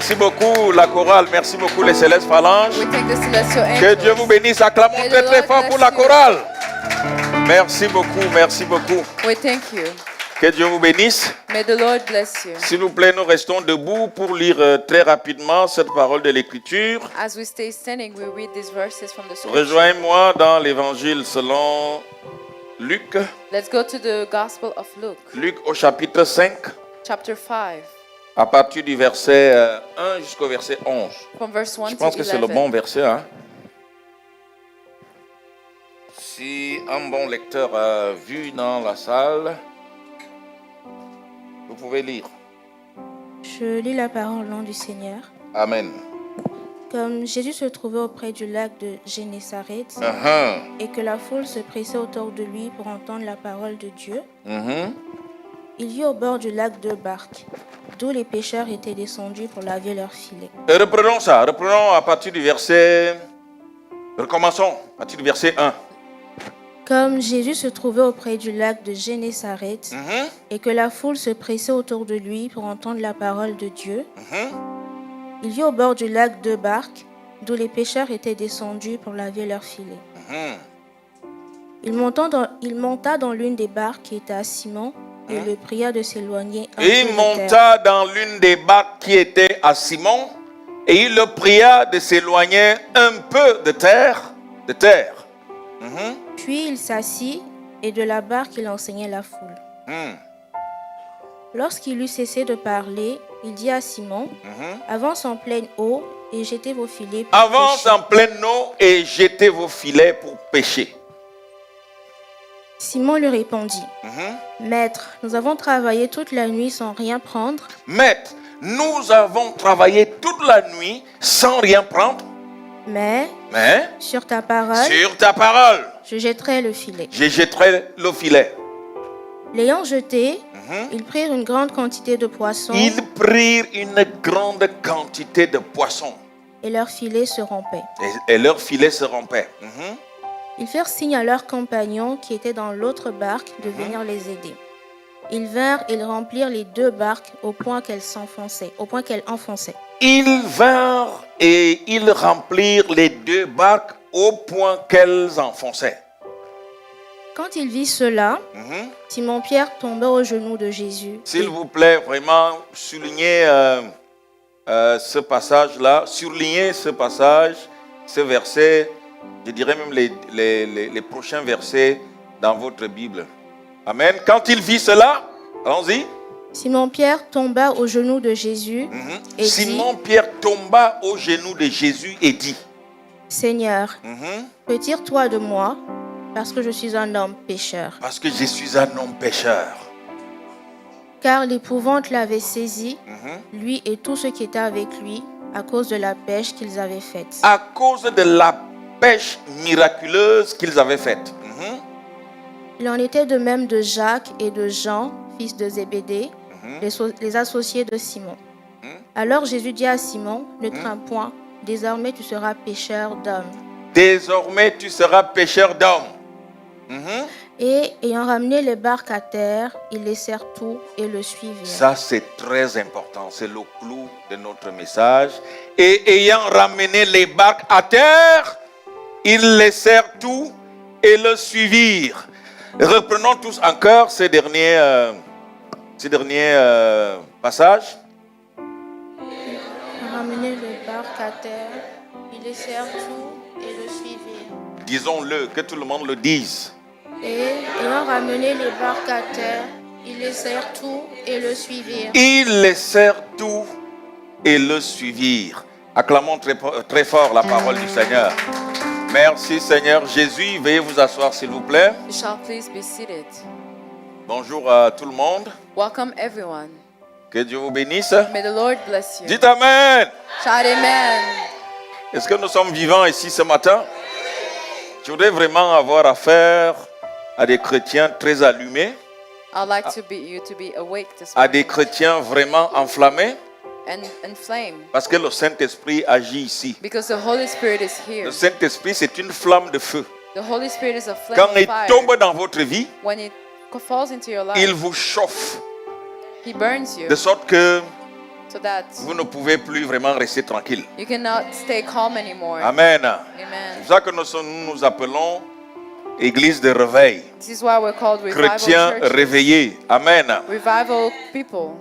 Merci beaucoup la chorale, merci beaucoup les célestes phalanges. We thank the celestial angels. Que Dieu vous bénisse. Acclamons May the très très Lord fort bless pour la you. chorale. Merci beaucoup, merci beaucoup. We thank you. Que Dieu vous bénisse. May the Lord bless you. S'il vous plaît, nous restons debout pour lire très rapidement cette parole de l'Écriture. As we stay standing, we read these verses from the scripture. Rejoignez-moi dans l'Évangile selon Luc. Let's go to the Gospel of Luke, Luc au chapitre 5, chapter 5, à partir du verset 1 jusqu'au verset 11. from verse 1 Je to pense que c'est 11. le bon verset. Hein? Si un bon lecteur a vu dans la salle, vous pouvez lire. Je lis la parole au nom du Seigneur. Amen. Comme Jésus se trouvait auprès du lac de Génézareth Uh-huh. et que la foule se pressait autour de lui pour entendre la parole de Dieu, Mhm. il y eut au bord du lac deux barques, d'où les pêcheurs étaient descendus pour laver leurs filets. Et reprenons ça. Reprenons à partir du verset. Recommençons à partir du verset 1. Comme Jésus se trouvait auprès du lac de Génézareth Mhm. et que la foule se pressait autour de lui pour entendre la parole de Dieu, Mhm. il y eut au bord du lac deux barques, d'où les pêcheurs étaient descendus pour laver leurs filets. Mhm. Il monta dans l'une des barques qui était à Simon et le pria de s'éloigner un Et peu il de terre. monta dans l'une des barques qui était à Simon, et il le pria de s'éloigner un peu de terre. Mhm. Puis il s'assit et de la barque il enseignait la foule. Mhm. Lorsqu'il eut cessé de parler, il dit à Simon, Mhm. avance en pleine eau et jetez vos filets pour Avance pêcher. en pleine eau et jetez vos filets pour pêcher. Simon lui répondit, Mhm. Maître, nous avons travaillé toute la nuit sans rien prendre, Maître, nous avons travaillé toute la nuit sans rien prendre, mais mais sur ta parole, sur ta parole, je jetterai le filet. je jetterai le filet. L'ayant jeté, Mhm. ils prirent une grande quantité de poissons Ils prirent une grande quantité de poissons et leur filet se rompait. et leur filet se rompait. Mhm. Ils firent signe à leurs compagnons qui étaient dans l'autre barque de venir les aider. Ils vinrent et ils remplirent les deux barques au point qu'elles enfonçaient. Ils vinrent et ils remplirent les deux barques au point qu'elles enfonçaient. Quand il vit cela, Mhm. Simon-Pierre tomba aux genoux de Jésus. S'il vous plaît, vraiment, soulignez ce passage-là, surlignez ce passage, ce verset, je dirais même les prochains versets dans votre Bible. Amen. Quand il vit cela, allons-y. Simon-Pierre tomba aux genoux de Jésus Mhm. et Simon-Pierre tomba aux genoux de Jésus et dit, dit, Seigneur, Mhm. retire-toi de moi, parce que je suis un homme pécheur. Parce que je suis un homme pécheur. Car l'épouvante l'avait saisi, Mhm. lui et tous ceux qui étaient avec lui, à cause de la pêche qu'ils avaient faite. À cause de la pêche miraculeuse qu'ils avaient faite. Mhm. Il en était de même de Jacques et de Jean, fils de Zébédée, les associés de Simon. Alors Jésus dit à Simon, ne crains point, désormais tu seras pêcheur d'hommes. Désormais, tu seras pêcheur d'hommes. Mhm. Et ayant ramené les barques à terre, ils laissèrent tout et le suivirent. Ça, c'est très important. C'est le clou de notre message. Et ayant ramené les barques à terre, ils laissèrent tout et le suivirent. Reprenons tous encore ces derniers passages. Ayant ramené les barques à terre, ils laissèrent tout et le suivirent. Disons-le, que tout le monde le dise. Et ayant ramené les barques à terre, ils laissèrent tout et le suivirent. Ils laissèrent tout et le suivirent. Acclamons très, très fort la parole du Seigneur. Merci Seigneur Jésus. Veuillez vous asseoir s'il vous plaît. You shall please be seated. Bonjour à tout le monde. Welcome everyone. Que Dieu vous bénisse. May the Lord bless you. Dites Amen. Shout amen. Est-ce que nous sommes vivants ici ce matin? Je voudrais vraiment avoir affaire à des chrétiens très allumés, I'd like you to be awake this à des morning chrétiens vraiment enflammés, and inflamed, parce que le Saint-Esprit agit ici. because the Holy Spirit is here. Le Saint-Esprit, c'est une flamme de feu. The Holy Spirit is a flame Quand of il fire. tombe dans votre vie, When it falls into your life, il vous chauffe, He burns you de sorte que so that vous ne pouvez plus vraiment rester tranquille. you cannot stay calm anymore. Amen. C'est Amen. pour ça que nous appelons Église de réveil. This is why we're called revival Chrétiens churches. réveillés. Amen. Revival people.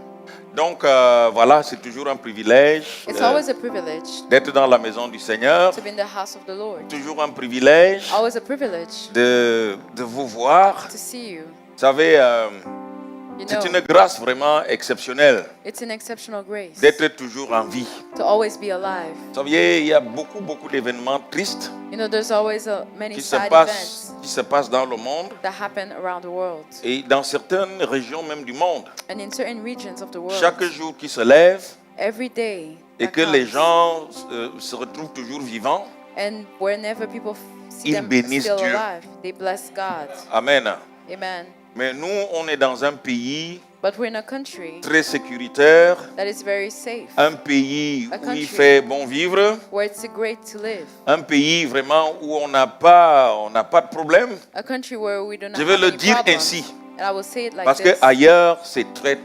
Donc voilà, c'est toujours un privilège It's always a privilege d'être dans la maison du Seigneur. to be in the house of the Lord. Toujours un privilège Always a privilege de vous voir. to see you. Vous savez, You c'est know, une grâce vraiment exceptionnelle it's an exceptional grace d'être toujours en vie. to always be alive. Vous savez, il y a beaucoup d'événements tristes You know, there's always many qui se sad passent dans le monde that happen around the world et dans certaines régions même du monde. and in certain regions of the world. Chaque jour qui se lève Every day et that que les comes, gens se retrouvent toujours vivants. and whenever people see Ils them bénissent still Dieu. alive, they bless God. Amen. Amen. Mais nous, on est dans un pays But we're in a country très sécuritaire, that is very safe, un pays A où il country. fait bon vivre, where it's great to live, un pays vraiment où on n'a pas de problème. a country where we do not Je vais have le any dire problems. ainsi, And I will say it like parce que this, ailleurs c'est très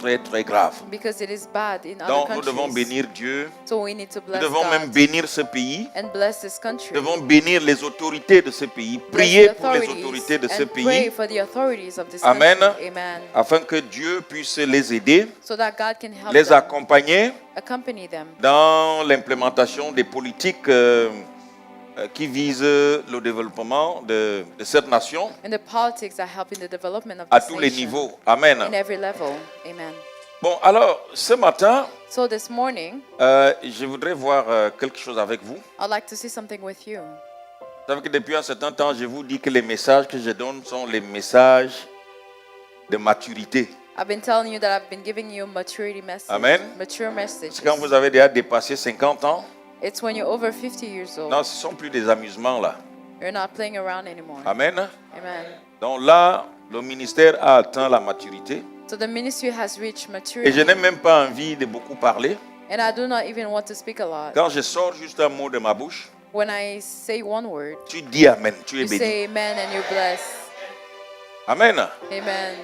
grave. because it is bad in other Donc nous countries. devons bénir Dieu, So we need to nous bless devons God même bénir ce pays, and bless this country. nous devons bénir les autorités de ce pays, Bless prier the pour les authorities autorités de ce and pray pays, for the authorities of this Amen. country. Amen. afin que Dieu puisse les aider, So that God can help les them, accompagner accompany them dans l'implémentation des politiques qui visent le développement de cette nation in the politics that help in the development of à this tous les nation niveaux. Amen. in every level. Amen. Bon, alors, ce matin, So this morning, je voudrais voir quelque chose avec vous. I'd like to see something with you. Vous savez que depuis un certain temps, je vous dis que les messages que je donne sont les messages de maturité. I've been telling you that I've been giving you a maturity message. Amen. Mature message. C'est quand vous avez déjà dépassé 50 ans. It's when you're over 50 years old. Non, ce ne sont plus des amusements là. You're not playing around anymore. Amen. Amen. Donc là, le ministère a atteint la maturité. So the ministry has reached Et maturity. je n'ai même pas envie de beaucoup parler. And I do not even want to speak a lot. Quand je sors juste un mot de ma bouche, When I say one word, tu dis Amen, tu es you béni. say amen and you're blessed. Amen. Amen.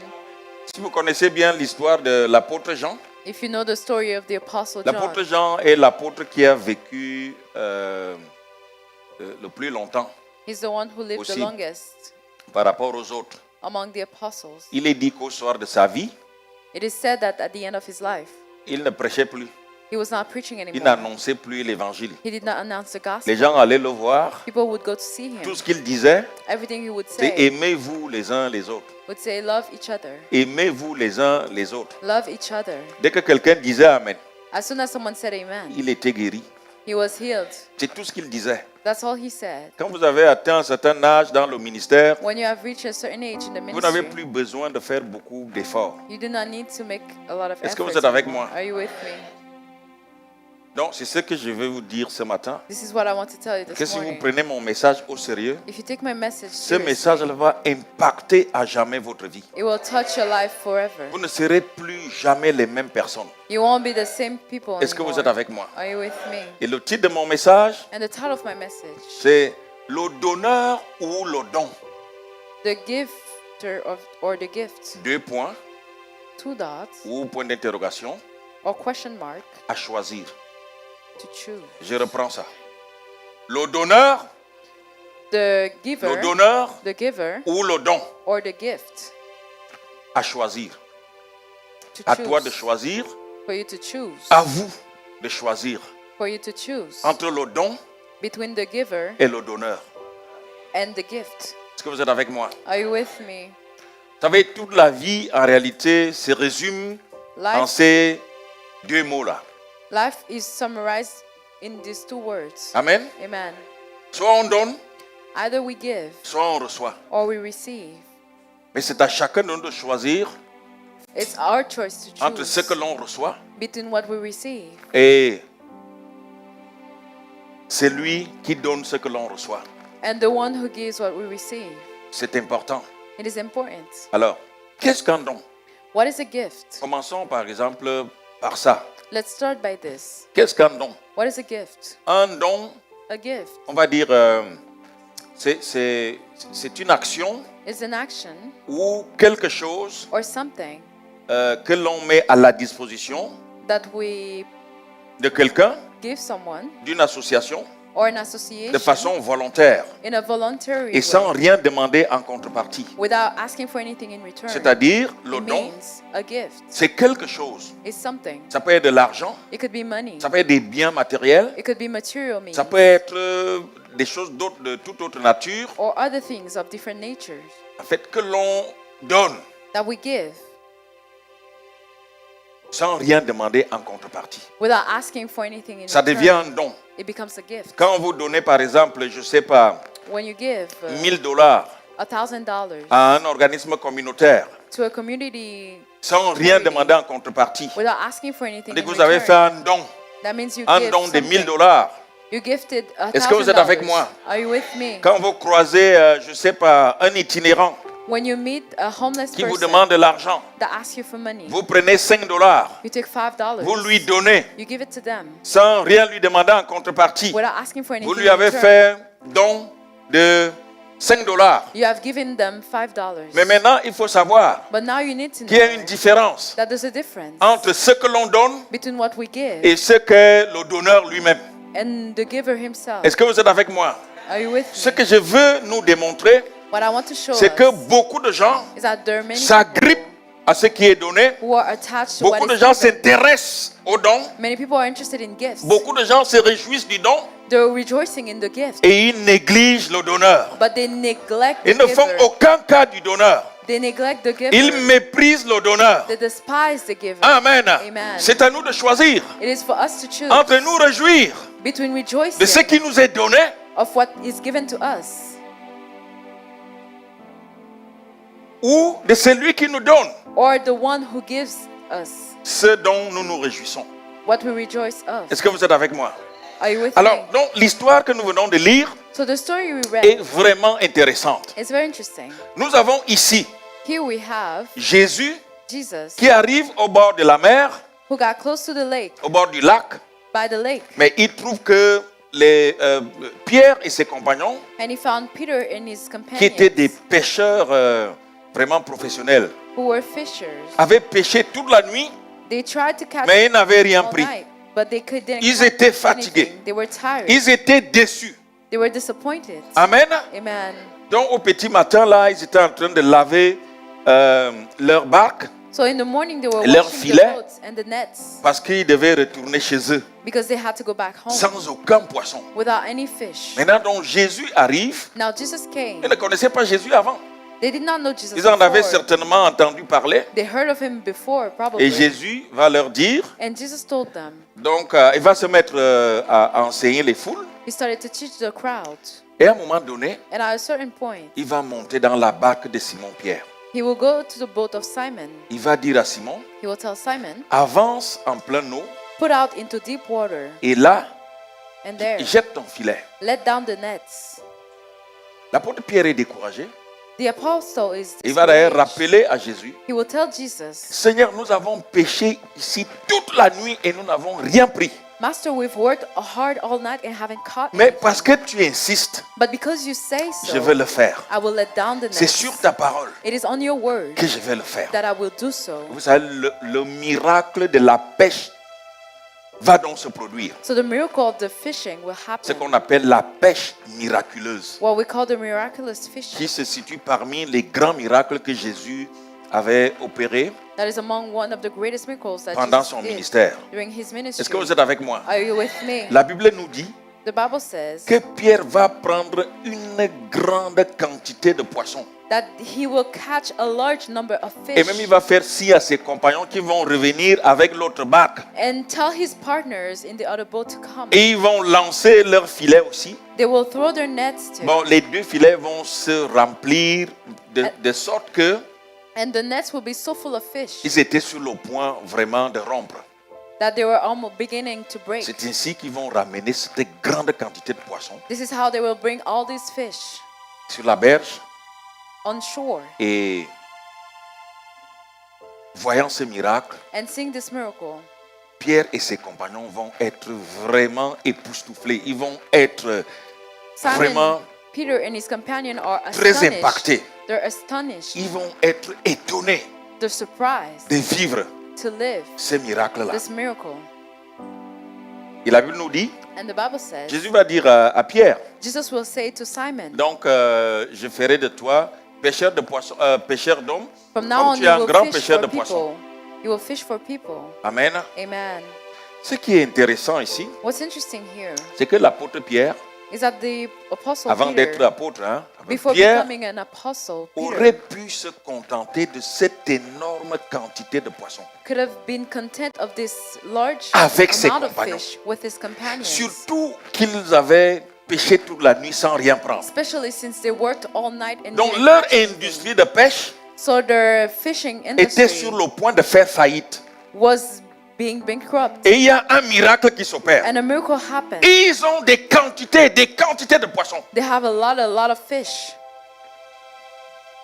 Si vous connaissez bien l'histoire de l'apôtre Jean, If you know the story of the Apostle John, l'apôtre Jean est l'apôtre qui a vécu le plus longtemps he's the one who lived the Aussi. longest par rapport aux autres. among the apostles. Il est dit qu'au soir de sa vie, It is said that at the end of his life, il ne prêchait plus, he was not preaching il anymore. n'annonçait plus l'évangile. He did not announce the Les gospel. gens allaient le voir. People would go to see him. Tout ce qu'il disait, Everything he would c'est say aimez-vous les uns les autres. would say, love each other. Aimez-vous les uns les autres. Love each other. Dès que quelqu'un disait Amen, As soon as someone said amen, il était guéri. he was healed. C'est tout ce qu'il disait. That's all he said. Quand vous avez atteint un certain âge dans le ministère, When you have reached a certain age in the vous n'avez ministry, plus besoin de faire beaucoup d'efforts. you do not need to make a lot of Est-ce que effort. vous êtes avec moi? Are you with me? Donc, c'est ce que je vais vous dire ce matin. This is what I want to tell you Que this si vous morning. prenez mon message au sérieux, If you take my message ce seriously, message va impacter à jamais votre vie. it will touch your life forever. Vous ne serez plus jamais les mêmes personnes. You won't be the same people Est-ce que vous êtes anymore. avec moi? Are you with me? Et le titre de mon message, And the title of my message, c'est le donneur ou le don. the gifter or the gift, 2 points 2 dots ou point d'interrogation or question mark à choisir. to choose. Je reprends ça. Le donneur, The giver, le donneur the giver ou le don or the gift à choisir. to À toi de choose. choisir, For you to choose. à vous de choisir For you to choose entre le don between the giver et le donneur. and the gift. Est-ce que vous êtes avec moi? Are you with me? Vous savez, toute la vie, en réalité, se résume en Life, ces 2 mots-là. life is summarized in these 2 words. Amen. Amen. Soit on donne, Either we give soit on reçoit. or we receive. Mais c'est à chacun de nous de choisir It's our choice to entre ce choose que l'on reçoit between what we receive et c'est lui qui donne ce que l'on reçoit. and the one who gives what we receive. C'est important. It is important. Alors, qu'est-ce qu'un don? What is a gift? Commençons par exemple par ça. Let's start by this. Qu'est-ce qu'un don? What is a gift? Un don, A gift on va dire, c'est une action is an action ou quelque chose or something que l'on met à la disposition that we de quelqu'un, give someone d'une association, or an association de façon volontaire in a voluntary et sans way rien demander en contrepartie. without asking for anything in return. C'est-à-dire, le It don, means a gift. c'est quelque chose. It's something. Ça peut être de l'argent, It could be money. ça peut être des biens matériels, It could be material means. ça peut être des choses d'autres, de toute autre nature, Or other things of different natures en fait, que l'on donne that we give sans rien demander en contrepartie. without asking for anything in Ça return. devient un don. It becomes a gift. Quand vous donnez, par exemple, je ne sais pas, When you give $1000 $1,000 à un organisme communautaire, to a community sans rien demander en contrepartie, without asking for anything dès in que vous avez fait return, un don, that means you un give don de something. $1000. You gifted Est-ce que vous êtes avec $1,000. moi? Are you with me? Quand vous croisez, je ne sais pas, un itinérant When you meet a homeless qui vous person demande de l'argent, that asks you for money, vous prenez $5, you take $5. vous lui donnez You give it to them sans rien lui demander en contrepartie. without asking for anything Vous lui in avez return. fait don de $5. You have given them $5. Mais maintenant, il faut savoir But now you need to qu'il y a une know différence that there's a difference entre ce que l'on donne between what we give et ce que le donneur lui-même. and the giver himself. Est-ce que vous êtes avec moi? Are you with Ce me? que je veux nous démontrer, What I want to show c'est que us beaucoup de gens is that there are many s'agrippent à ce qui est donné. who are attached to what Beaucoup de is gens given. s'intéressent au don. Many people are interested in gifts. Beaucoup de gens se réjouissent du don They're rejoicing in the gift, et ils négligent le donneur. but they neglect the Ils ne font giver. aucun cas du donneur. They neglect the giver. Ils méprisent le donneur. They despise the giver. Amen. Amen. C'est à nous de choisir It is for us to choose entre nous réjouir between de ce rejoicing qui nous est donné of what is given to us ou de celui qui nous donne or the one who gives us ce dont nous nous réjouissons. what we rejoice of. Est-ce que vous êtes avec moi? Are you with Alors, me? donc, l'histoire que nous venons de lire So the story we est read vraiment intéressante. is very interesting. Nous avons ici Here we have Jésus Jesus qui arrive au bord de la mer, who got close to the lake, au bord du lac, by the lake, mais il trouve que Pierre et ses compagnons, and he found Peter and his qui étaient des companions pêcheurs vraiment professionnels, who were fishers. avaient pêché toute la nuit, They tried to catch mais ils n'avaient rien all pris. night, but they didn't Ils catch étaient fatigués. anything. They were tired. Ils étaient déçus. They were disappointed. Amen. Amen. Donc au petit matin, là, ils étaient en train de laver leur barque So in the morning they were Leur washing filet. the boats and the nets parce qu'ils devaient retourner chez eux because they had to go back home sans aucun poisson. without any fish. Maintenant, donc Jésus arrive. Now Jesus came. Ils ne connaissaient pas Jésus avant. They did not know Jesus Ils en avaient before. certainement entendu parler. They heard of him before, probably. Et Jésus va leur dire, And Jesus told them. donc il va se mettre à enseigner les foules. He started to teach the crowd. Et à un moment donné, And at a certain point, il va monter dans la barque de Simon-Pierre. he will go to the boat of Simon. Il va dire à Simon, He will tell Simon, avance en plein eau put out into deep water, et là, and there, jette ton filet. let down the nets. L'apôtre Pierre est découragé. The apostle is Il va d'ailleurs discouraged. rappeler à Jésus, He will tell Jesus, Seigneur, nous avons péché ici toute la nuit et nous n'avons rien pris. Master, we've worked hard all night and haven't caught Mais anything. parce que tu insistes, But because you say je vais so, le faire. I will let down the C'est nets. sur ta parole It is on your word que je vais le faire. that I will do so. Vous savez, le miracle de la pêche va donc se produire. So the miracle of the fishing will Ce happen. qu'on appelle la pêche miraculeuse, What we call the miraculous fishing. qui se situe parmi les grands miracles que Jésus avait opérés That is among one of the greatest miracles that pendant Jesus son did ministère. during his ministry. Est-ce que vous êtes avec moi? Are you with me? La Bible nous dit The Bible says que Pierre va prendre une grande quantité de poissons. that he will catch a large number of Et même il fish va faire signe à ses compagnons qui vont revenir avec l'autre barque. and tell his partners in the other boat to come. Et ils vont lancer leurs filets aussi. They will throw their nets too. Bon, les deux filets vont se remplir de sorte que And the nets will be so full of fish ils étaient sur le point vraiment de rompre. that they were almost beginning to break. C'est ainsi qu'ils vont ramener cette grande quantité de poissons This is how they will bring all these fish sur la berge. on shore. Et voyant ce miracle, And seeing this miracle, Pierre et ses compagnons vont être vraiment époustouflés. Ils vont être Simon, vraiment Peter and his companion are très astonished. impactés. They're astonished. Ils vont être étonnés They're surprised de vivre to live ce miracle-là. this miracle. Et la Bible nous dit, And the Bible says, Jésus va dire à Pierre, Jesus will say to Simon, donc je ferai de toi pêcheur de poissons, pêcheur d'hommes, from now comme on tu es un you grand will fish pêcheur for de poissons. people. You will fish for people. Amen. Amen. Ce qui est intéressant ici, What's interesting here c'est que l'apôtre Pierre, is that the apostle avant d'être Peter, apôtre, before Pierre becoming an apostle, aurait Peter pu se contenter de cette énorme quantité de poissons. could have been content of this large Avec ses amount of compagnons. fish with his companions. Surtout qu'ils avaient pêché toute la nuit sans rien prendre. Especially since they worked all night and Donc didn't leur catch anything. industrie de pêche So their fishing était industry sur le point de faire faillite. was being bankrupt. Et il y a un miracle qui s'opère. And a miracle happened. Ils ont des quantités de poissons. They have a lot of fish.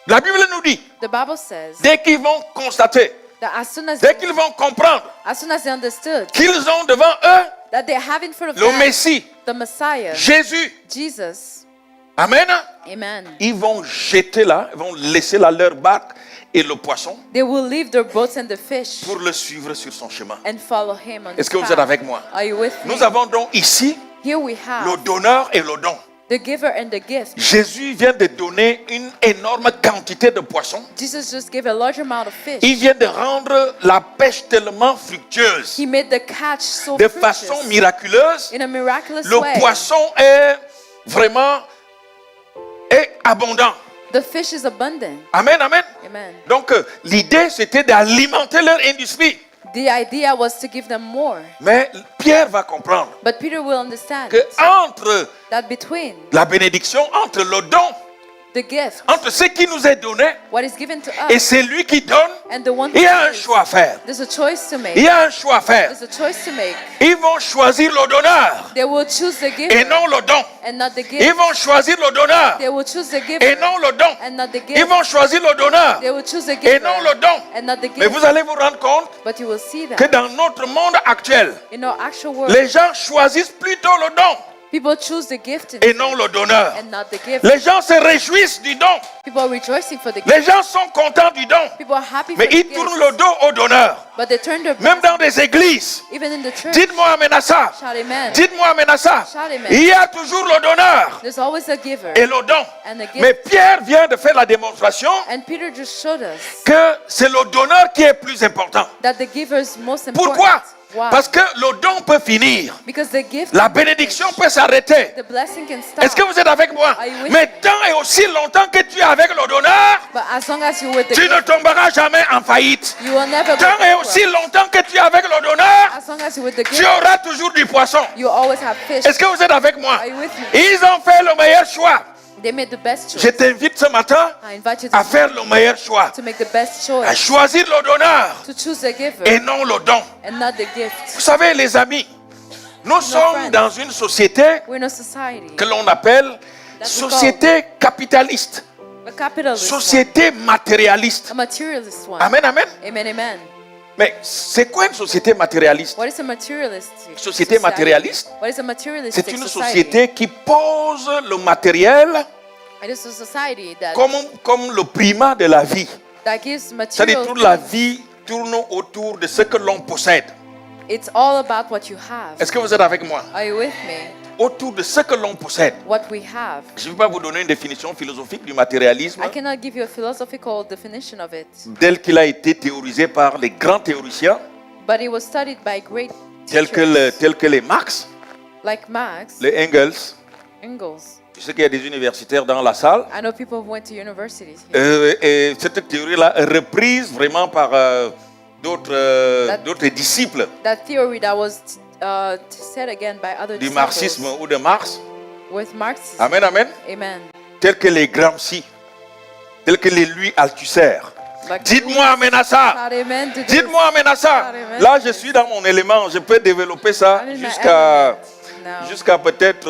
La Bible nous dit, The Bible says dès qu'ils vont constater, that as soon as dès qu'ils vont comprendre they understood qu'ils ont devant eux that they have in front of le them Messie, the Messiah, Jésus, Jesus, amen, amen, ils vont jeter là, ils vont laisser là leur barque et le poisson they will leave their boats and the fish pour le suivre sur son chemin. and follow him on Est-ce his que vous path. êtes avec moi? Are you with me? Nous avons donc ici Here we le have donneur et le don. the giver and the gift. Jésus vient de donner une énorme quantité de poissons. Jesus just gave a large amount of fish. Il vient de rendre la pêche tellement fructueuse. He made the catch so De fructuous. façon miraculeuse, In a miraculous le way. poisson est vraiment abondant. The fish is abundant. Amen, amen. Amen. Donc l'idée c'était d'alimenter leur industrie. The idea was to give them more. Mais Pierre va comprendre But Peter will understand que entre that between la bénédiction, entre le don, the gift, entre ce qui nous est donné what is given to et us, c'est lui qui donne, and the one il y a who un gives, choix à faire. there's a choice to Il make. y a un choix à faire. There's a choice to make. Ils vont choisir le donneur They will choose the et giver non le don. and not the Ils gift. vont choisir le donneur They will choose the et giver non le don. and not the Ils gift. vont choisir le donneur They will choose the et giver non le don. and not the Mais gift. vous allez vous rendre compte But you will see que that dans notre monde actuel, in our actual world, les gens choisissent plutôt le don people choose the gift et non le donneur. and not the gift. Les gens se réjouissent du don. People are rejoicing for the gift. Les gens sont contents du don. People are happy Mais for the ils gift. tournent le dos au donneur. But they turn their Même backs, dans des églises. even in the church. Dites-moi amen à ça. Shout amen. Dites-moi amen à ça. Shout amen. Il y a toujours le donneur There's always a giver et le don. and a gift. Mais Pierre vient de faire la démonstration And Peter just showed us que c'est le donneur qui est plus important. that the giver is most important. Pourquoi? Why? Parce que le don peut finir. Because the gift, La bénédiction peut s'arrêter. the blessing can stop. Est-ce que vous êtes avec moi? Are you with Mais tant et aussi longtemps que tu es avec le donneur, But as long as you're with the tu ne gift, tomberas jamais en faillite. you will never go Tant et bankrupt. aussi longtemps que tu es avec le donneur, As long as you're with the tu gift, auras toujours du poisson. you always have fish. Est-ce que vous êtes avec moi? Are you with me? Ils ont fait le meilleur choix. They made the best choice. Je t'invite ce matin I invite you to, à faire le meilleur choix. to make the best À choice. choisir le donneur To choose the giver et non le don. and not the gift. Vous savez, les amis, nous sommes friends. dans une société We're in a society, que l'on appelle société capitaliste, a capitalist one, société matérialiste. a materialist one. Amen, amen. Amen, amen. Mais c'est quoi une société matérialiste? What is a materialist Société society? matérialiste, What is a materialistic c'est une society? société qui pose le matériel It is a society that, comme le primat de la vie. that gives C'est-à-dire material toute la things. vie tourne autour de ce que l'on possède. It's all about what you have. Est-ce que vous êtes avec moi? Are you with me? Autour de ce que l'on possède. What we have. Je ne vais pas vous donner une définition philosophique du matérialisme I cannot give you a philosophical definition of it, tel qu'il a été théorisé par les grands théoriciens but it was studied by great tels que les Marx, like Marx, les Engels. Engels. Je sais qu'il y a des universitaires dans la salle. I know people who went to universities here. Et cette théorie-là est reprise vraiment par d'autres disciples That theory that was said again by other du disciples marxisme ou de Marx. with Marxism. Amen, amen. Amen. Tels que les Gramsci, tels que les Louis Althusser. Like Dites-moi amen à ça. shout amen to this. Dites-moi amen à ça. Amen. Là, je suis dans mon élément. Je peux développer ça I'm in my jusqu'à element now. jusqu'à peut-être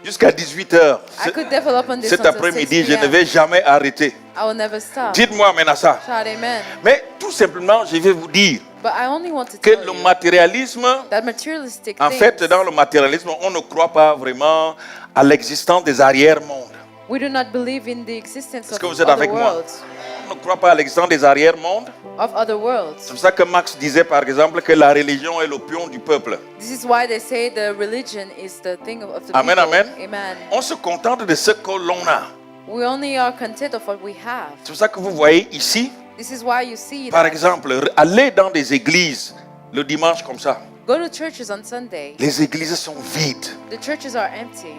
jusqu'à 18h. I could develop on this Cet until après-midi, 6 je ne p.m. vais jamais arrêter. I will never stop. Dites-moi amen à ça. Shout amen. Mais tout simplement, je vais vous dire But I only want to que tell le you matérialisme, that materialistic en things, fait, dans le matérialisme, on ne croit pas vraiment à l'existence des arrière-mondes. we do not believe in the existence Est-ce of que vous êtes other avec moi? worlds. ne croit pas à l'existence des arrière-mondes. of other worlds. C'est pour ça que Marx disait par exemple que la religion est l'opium du peuple. This is why they say the religion is the thing of the Amen, people. amen. Amen. On se contente de ce que l'on a. We only are content of what we have. C'est pour ça que vous voyez ici, This is why you see par that. exemple, aller dans des églises le dimanche comme ça. Go to churches on Sunday. Les églises sont vides. The churches are empty.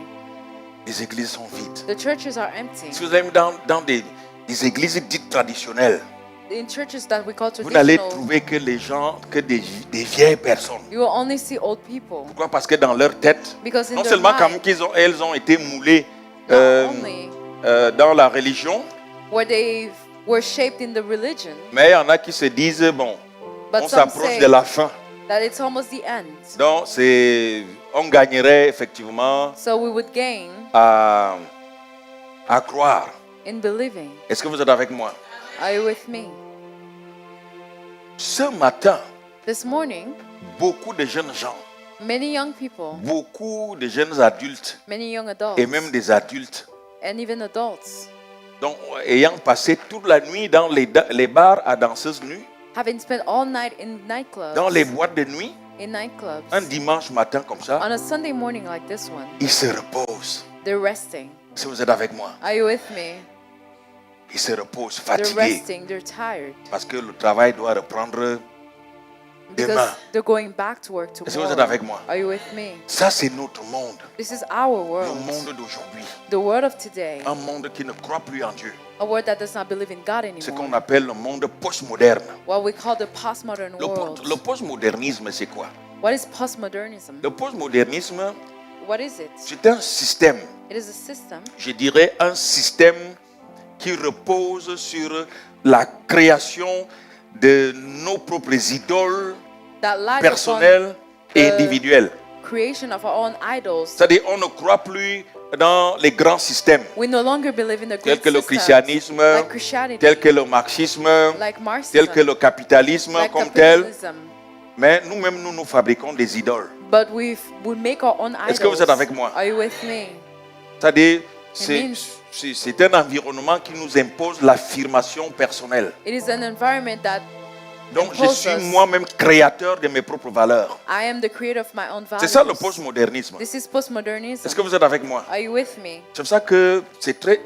Les églises sont vides. The churches are empty. Si vous allez dans des églises dites traditionnelles, In churches that we call vous n'allez traditional, trouver que les gens, que des vieilles personnes. you will only see old people. Pourquoi? Parce que dans leur tête, Because in non their seulement mind, comme elles ont été moulées not only dans la religion, where they were shaped in the religion, mais il y en a qui se disent, bon, but on some s'approche say de la fin. that it's almost the end. Donc, on gagnerait effectivement So we would gain à croire. in believing. Est-ce que vous êtes avec moi? Are you with me? Ce matin, This morning, beaucoup de jeunes gens, many young people, beaucoup de jeunes adultes many young adults, et même des adultes, and even adults, donc ayant passé toute la nuit dans les bars à danseuses nues, having spent all night in nightclubs, dans les boîtes de nuit, in nightclubs, un dimanche matin comme ça, on a Sunday morning like this one, ils se reposent. they're resting. Si vous êtes avec moi, Are you with me? ils se reposent They're fatigués resting, they're tired. parce que le travail doit reprendre demain. Because they're going back to work Est-ce que vous êtes tomorrow. avec moi? Are you with me? Ça, c'est notre monde, This is our le world. monde d'aujourd'hui. The world of today. Un monde qui ne croit plus en Dieu. A world that does not believe in God Ce qu'on anymore. appelle le monde postmoderne. What we call the postmodern world. Le postmodernisme, c'est quoi? What is postmodernism? Le postmodernisme, What is it? c'est un système, It is a system je dirais un système qui repose sur la création de nos propres idoles that lies personnelles et the individuelles. upon creation of our own idols. C'est-à-dire, on ne croit plus dans les grands systèmes, We no longer believe in the tels great que le systems, christianisme, like Christianity, tels que le marxisme, like tel Marxism, que le capitalisme like comme tel. capitalism. Mais nous-mêmes, nous fabriquons des idoles. But we make our own idols. Est-ce que vous êtes avec moi? Are you with me? C'est-à-dire, means- c'est un environnement qui nous impose l'affirmation personnelle. It is an environment that Donc, je imposes suis us. moi-même créateur de mes propres valeurs. I am the creator of my own values. C'est ça le postmodernisme. This is postmodernism. Est-ce que vous êtes avec moi? Are you with me? C'est pour ça que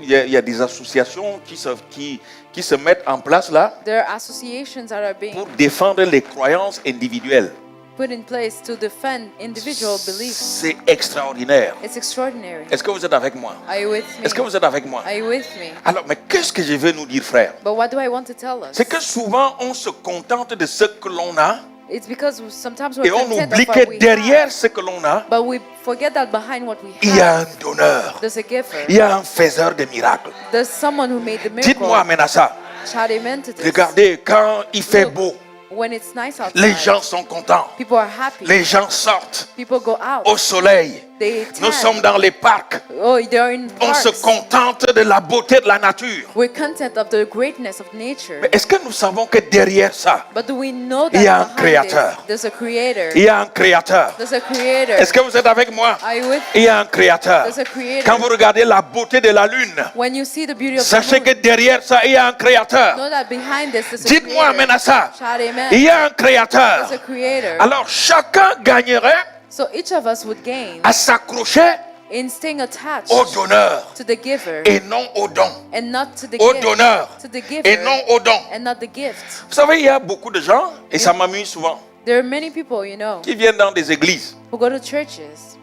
il y a des associations qui se mettent en place là There are associations that are being pour défendre les croyances individuelles. put in place to defend individual beliefs. C'est extraordinaire. It's extraordinary. Est-ce que vous êtes avec moi? Are you with me? Est-ce que vous êtes avec moi? Are you with me? Alors, mais qu'est-ce que je veux nous dire, frère? But what do I want to tell us? C'est que souvent, on se contente de ce que l'on a It's because sometimes et we're on content oublie of what que we derrière have, ce que l'on a, but we forget that behind what we il y a un have, donneur, there's a giver. il y a un faiseur de miracles. There's someone who made the Dites-moi, miracle. amen à ça. Shout amen to this. Regardez, quand il fait Look, beau, when it's nice outside, les gens sont contents. people are happy. Les gens sortent People go out. au soleil. They Nous tan. sommes dans les parcs. Oh, they're in On se parks. contente de la beauté de la nature. We're content of the greatness of nature. Mais est-ce que nous savons que derrière ça, But do we know il y a un that behind créateur. this, there's a creator? il y a un créateur? There's a creator. Est-ce que vous êtes avec moi? Are you with Il y a un créateur. There's a creator. Quand vous regardez la beauté de la lune, When you see the beauty of sachez the que moon, derrière ça, il y a un créateur. know that behind this is a Dites-moi creator. amen à ça. Shout amen. Il y a un créateur. There's a creator. Alors chacun gagnerait So each of us would gain à s'accrocher in staying attached au donneur to the giver et non au don. and not to the Au gift. donneur To the giver et non au don. and not the gift. Vous savez, il y a beaucoup de gens, et ça m'amuse souvent, There are many people, you know, qui viennent dans des églises who go to churches.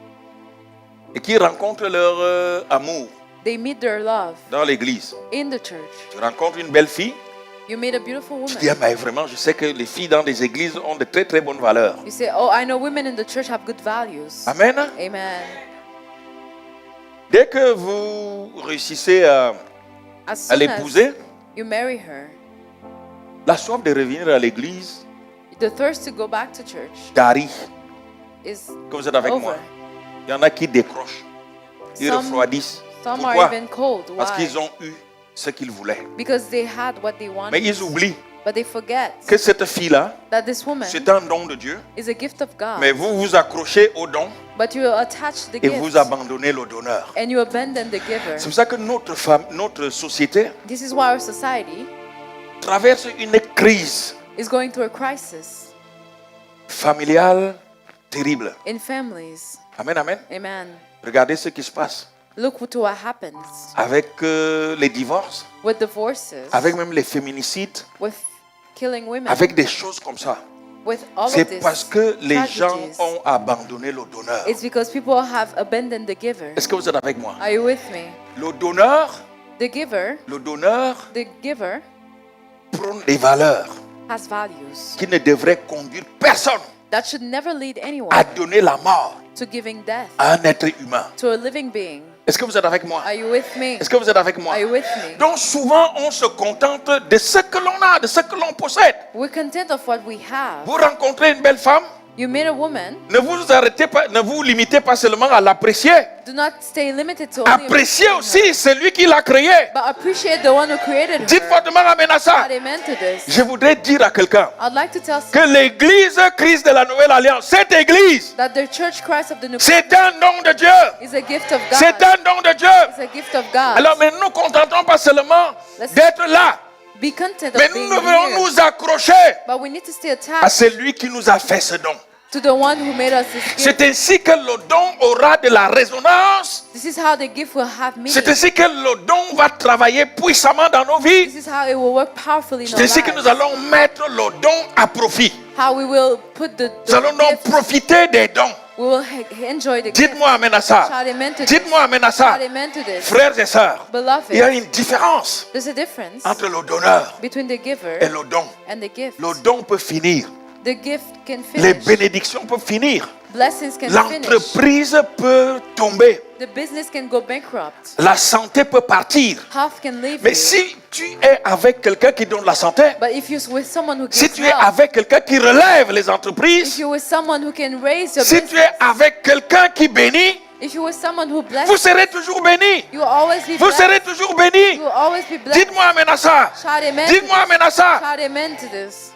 et qui rencontrent leur amour They meet their love dans l'église. in the church. Tu rencontres une belle fille, You meet a beautiful tu dis, ah, woman. mais vraiment, je sais que les filles dans des églises ont de très très bonnes valeurs. You say, oh, I know women in the church have good values. Amen. Amen. Dès que vous réussissez à As soon as l'épouser, you marry her, la soif de revenir à l'église the thirst to go back to church tarit. is Que vous êtes avec over. moi. Il y en a qui décrochent, ils Some- refroidissent. Some Pourquoi? are even cold. Parce Why? qu'ils ont eu ce qu'ils voulaient. Because they had what they wanted, Mais ils oublient but they forget que cette fille-là, that this woman c'est un don de Dieu. is a gift of God. Mais vous vous accrochez au don But you attach the et gift vous abandonnez le donneur. and you abandon the giver. C'est pour ça que notre société This is why our society traverse une crise is going through a crisis familiale terrible. in families. Amen, amen. Amen. Regardez ce qui se passe Look to what happens avec les divorces, with divorces, avec même les féminicides, with killing women, avec des choses comme ça. with all of C'est this parce que les gens tragedies. ont abandonné le donneur. It's because people have abandoned the giver. Est-ce que vous êtes avec moi? Are you with me? Le donneur The giver prône des valeurs has values qui ne devraient conduire personne that should never lead anyone à donner la mort to giving death à un être humain. to a living being. Est-ce que vous êtes avec moi? Are you with me? Est-ce que vous êtes avec moi? Are you with me? Donc souvent, on se contente de ce que l'on a, de ce que l'on possède. We're content of what we have. Vous rencontrez une belle femme, You meet a woman. ne vous arrêtez pas, ne vous limitez pas seulement à l'apprécier. Do not stay limited to only Appréciez appreciating her, aussi celui qui l'a créé. but appreciate the one who created her. Dites fortement amen à ça. Amen to this. Je voudrais dire à quelqu'un I'd like to tell que l'église Christ de la Nouvelle Alliance, cette église, that the church Christ of the New c'est un don de Dieu. is a gift of God. C'est un don de Dieu. It's a gift of God. Alors, mais nous ne nous contentons pas seulement d'être là, Be content mais of nous being devons here. nous accrocher But we need to stay à attached celui qui nous a fait ce don. to the one who made us this gift. C'est ainsi que le don aura de la résonance. This is how the gift will have meaning. C'est ainsi que le don va travailler puissamment dans nos vies. This is how it will work powerfully in C'est our ainsi que nous lives. allons mettre le don à profit. How we will put the Nous allons donc gift. profiter des dons. We will enjoy the gift. Dites-moi amen à ça. Shout amen to this. Dites-moi amen à ça. Shout amen to this. Frères et sœurs, Beloved, il y a une différence there's a difference entre le donneur between the giver et le don. and the gift. Le don peut finir. The gift can Les finish. bénédictions peuvent finir. Blessings can finish. L'entreprise peut tomber. The business can go bankrupt. La santé peut partir. Health can leave Mais you. si tu es avec quelqu'un qui donne la santé, But if you're with someone who si gives tu es health, avec quelqu'un qui relève les if entreprises, you're with someone who can raise your si tu business, es avec quelqu'un qui bénit, if you're with someone who vous blesses, serez toujours béni. you will always be Vous blessed. serez toujours béni. You will always be blessed. Dites-moi amen à ça. Shout amen. Dites-moi to amen this. à ça. Shout amen to this.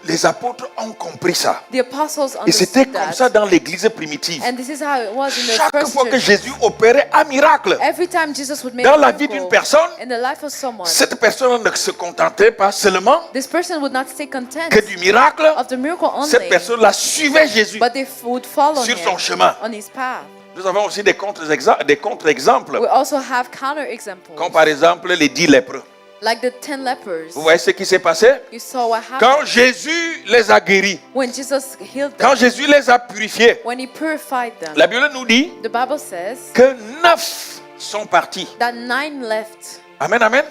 Les apôtres ont compris ça. The apostles Et c'était understood comme that. ça dans l'église primitive. And this is how it was in the Chaque first fois que church. Jésus opérait un miracle Every time Jesus would make dans a la vie miracle d'une personne, in the life of someone, cette personne ne se contentait pas seulement this person would not stay content que du miracle. of the miracle Cette only, personne-là suivait Jésus but they would follow sur him son chemin. on his path. Nous avons aussi des contre-exemples, We also have counter-examples, comme par exemple les 10 lépreux. like the 10 lepers. Vous voyez ce qui s'est passé? You saw what happened Quand Jésus les a guéris, when Jesus healed quand them, Jésus les a purifiés, when he purified them. la Bible nous dit The Bible says que 9 sont partis. that 9 left. Amen, amen.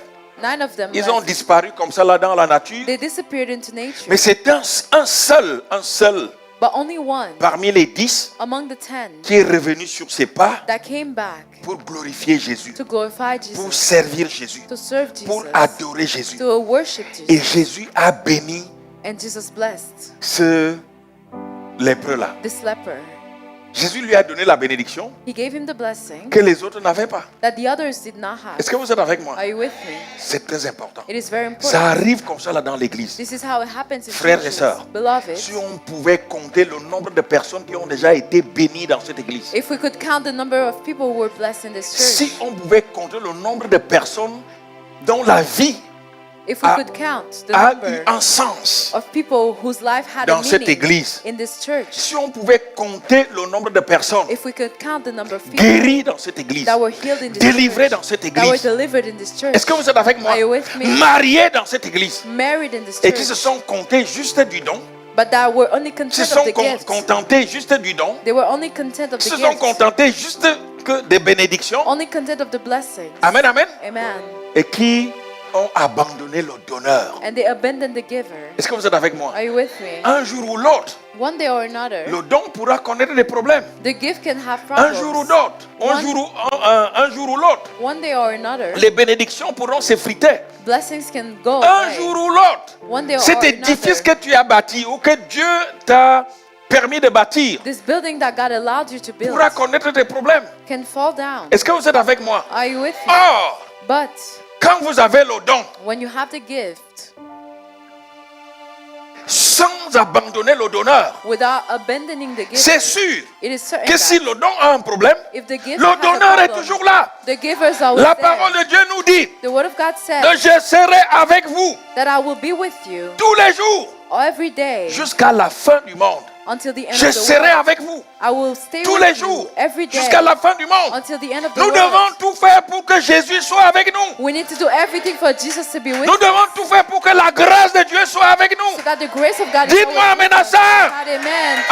9 of them Ils ont left. disparu comme ça là dans la nature. They disappeared into nature. Mais c'est un seul But only one parmi les 10 among the 10 qui est revenu sur ses pas that came back pour glorifier Jésus, to glorify pour Jesus, servir Jésus, to serve pour Jesus, adorer Jésus. to worship Et Jesus. Jésus a béni And Jesus blessed ce lépreux-là. this leper. Jésus lui a donné la bénédiction He gave him the blessing que les autres n'avaient pas. that the others did not have. Est-ce que vous êtes avec moi? Are you with me? C'est très important. It is very important. Ça arrive comme ça là dans l'église. This is how it happens in Frères et churches. sœurs, Beloved, si on pouvait compter le nombre de personnes qui ont déjà été bénies dans cette église, if we could count the number of people who were blessed in this church, si on pouvait compter le nombre de personnes dont la vie if we a- could count the a eu number un sens of people whose life had a dans cette meaning église, in this church, si on pouvait compter le nombre de personnes if we could count the number of people guéries dans cette église, that were healed in this délivrées church, dans cette that were église, delivered in this church, est-ce que vous êtes avec moi? Are you with me? Mariées dans cette église married in this et qui se church, sont comptés juste du don, but that were only se content sont of the gifts. contentés juste du don, They were only content of se the sont gifts, contentés juste que des bénédictions. only content of the blessings. Amen, amen. Amen. Et qui ont abandonné le donneur. And they abandoned the giver. Est-ce que vous êtes avec moi? Are you with me? Un jour ou l'autre, One day or another, le don pourra connaître des problèmes. the gift can have Un jour ou problems. l'autre, un jour ou l'autre, One day or another, les bénédictions pourront s'effriter. blessings can go Un away. jour ou l'autre, One day or cet another, édifice que tu as bâti ou que Dieu t'a permis de bâtir this building that God allowed you to build pourra connaître des problèmes. can fall down. Est-ce que vous êtes avec moi? Are you with me? Or, But quand vous avez le don, when you have the gift, ce sans abandonner le donneur, without abandoning the giver, c'est sûr it is certain que si that le don a un problème, if the giver le has a donneur est problem, toujours là. the giver is always La there. parole de Dieu nous dit The word of God que says je serai avec vous that I will be with you tous les jours every day jusqu'à la fin du monde. until the end Je of the serai world. avec vous I will stay tous with les you jours every day jusqu'à la fin du monde. until the end of the Nous world. devons tout faire pour que Jésus soit avec nous. We need to do everything for Jesus to be with Nous us, devons tout faire pour que la grâce de Dieu soit avec nous. so that the grace of God is Dites-moi always amen à with us. ça. Amen.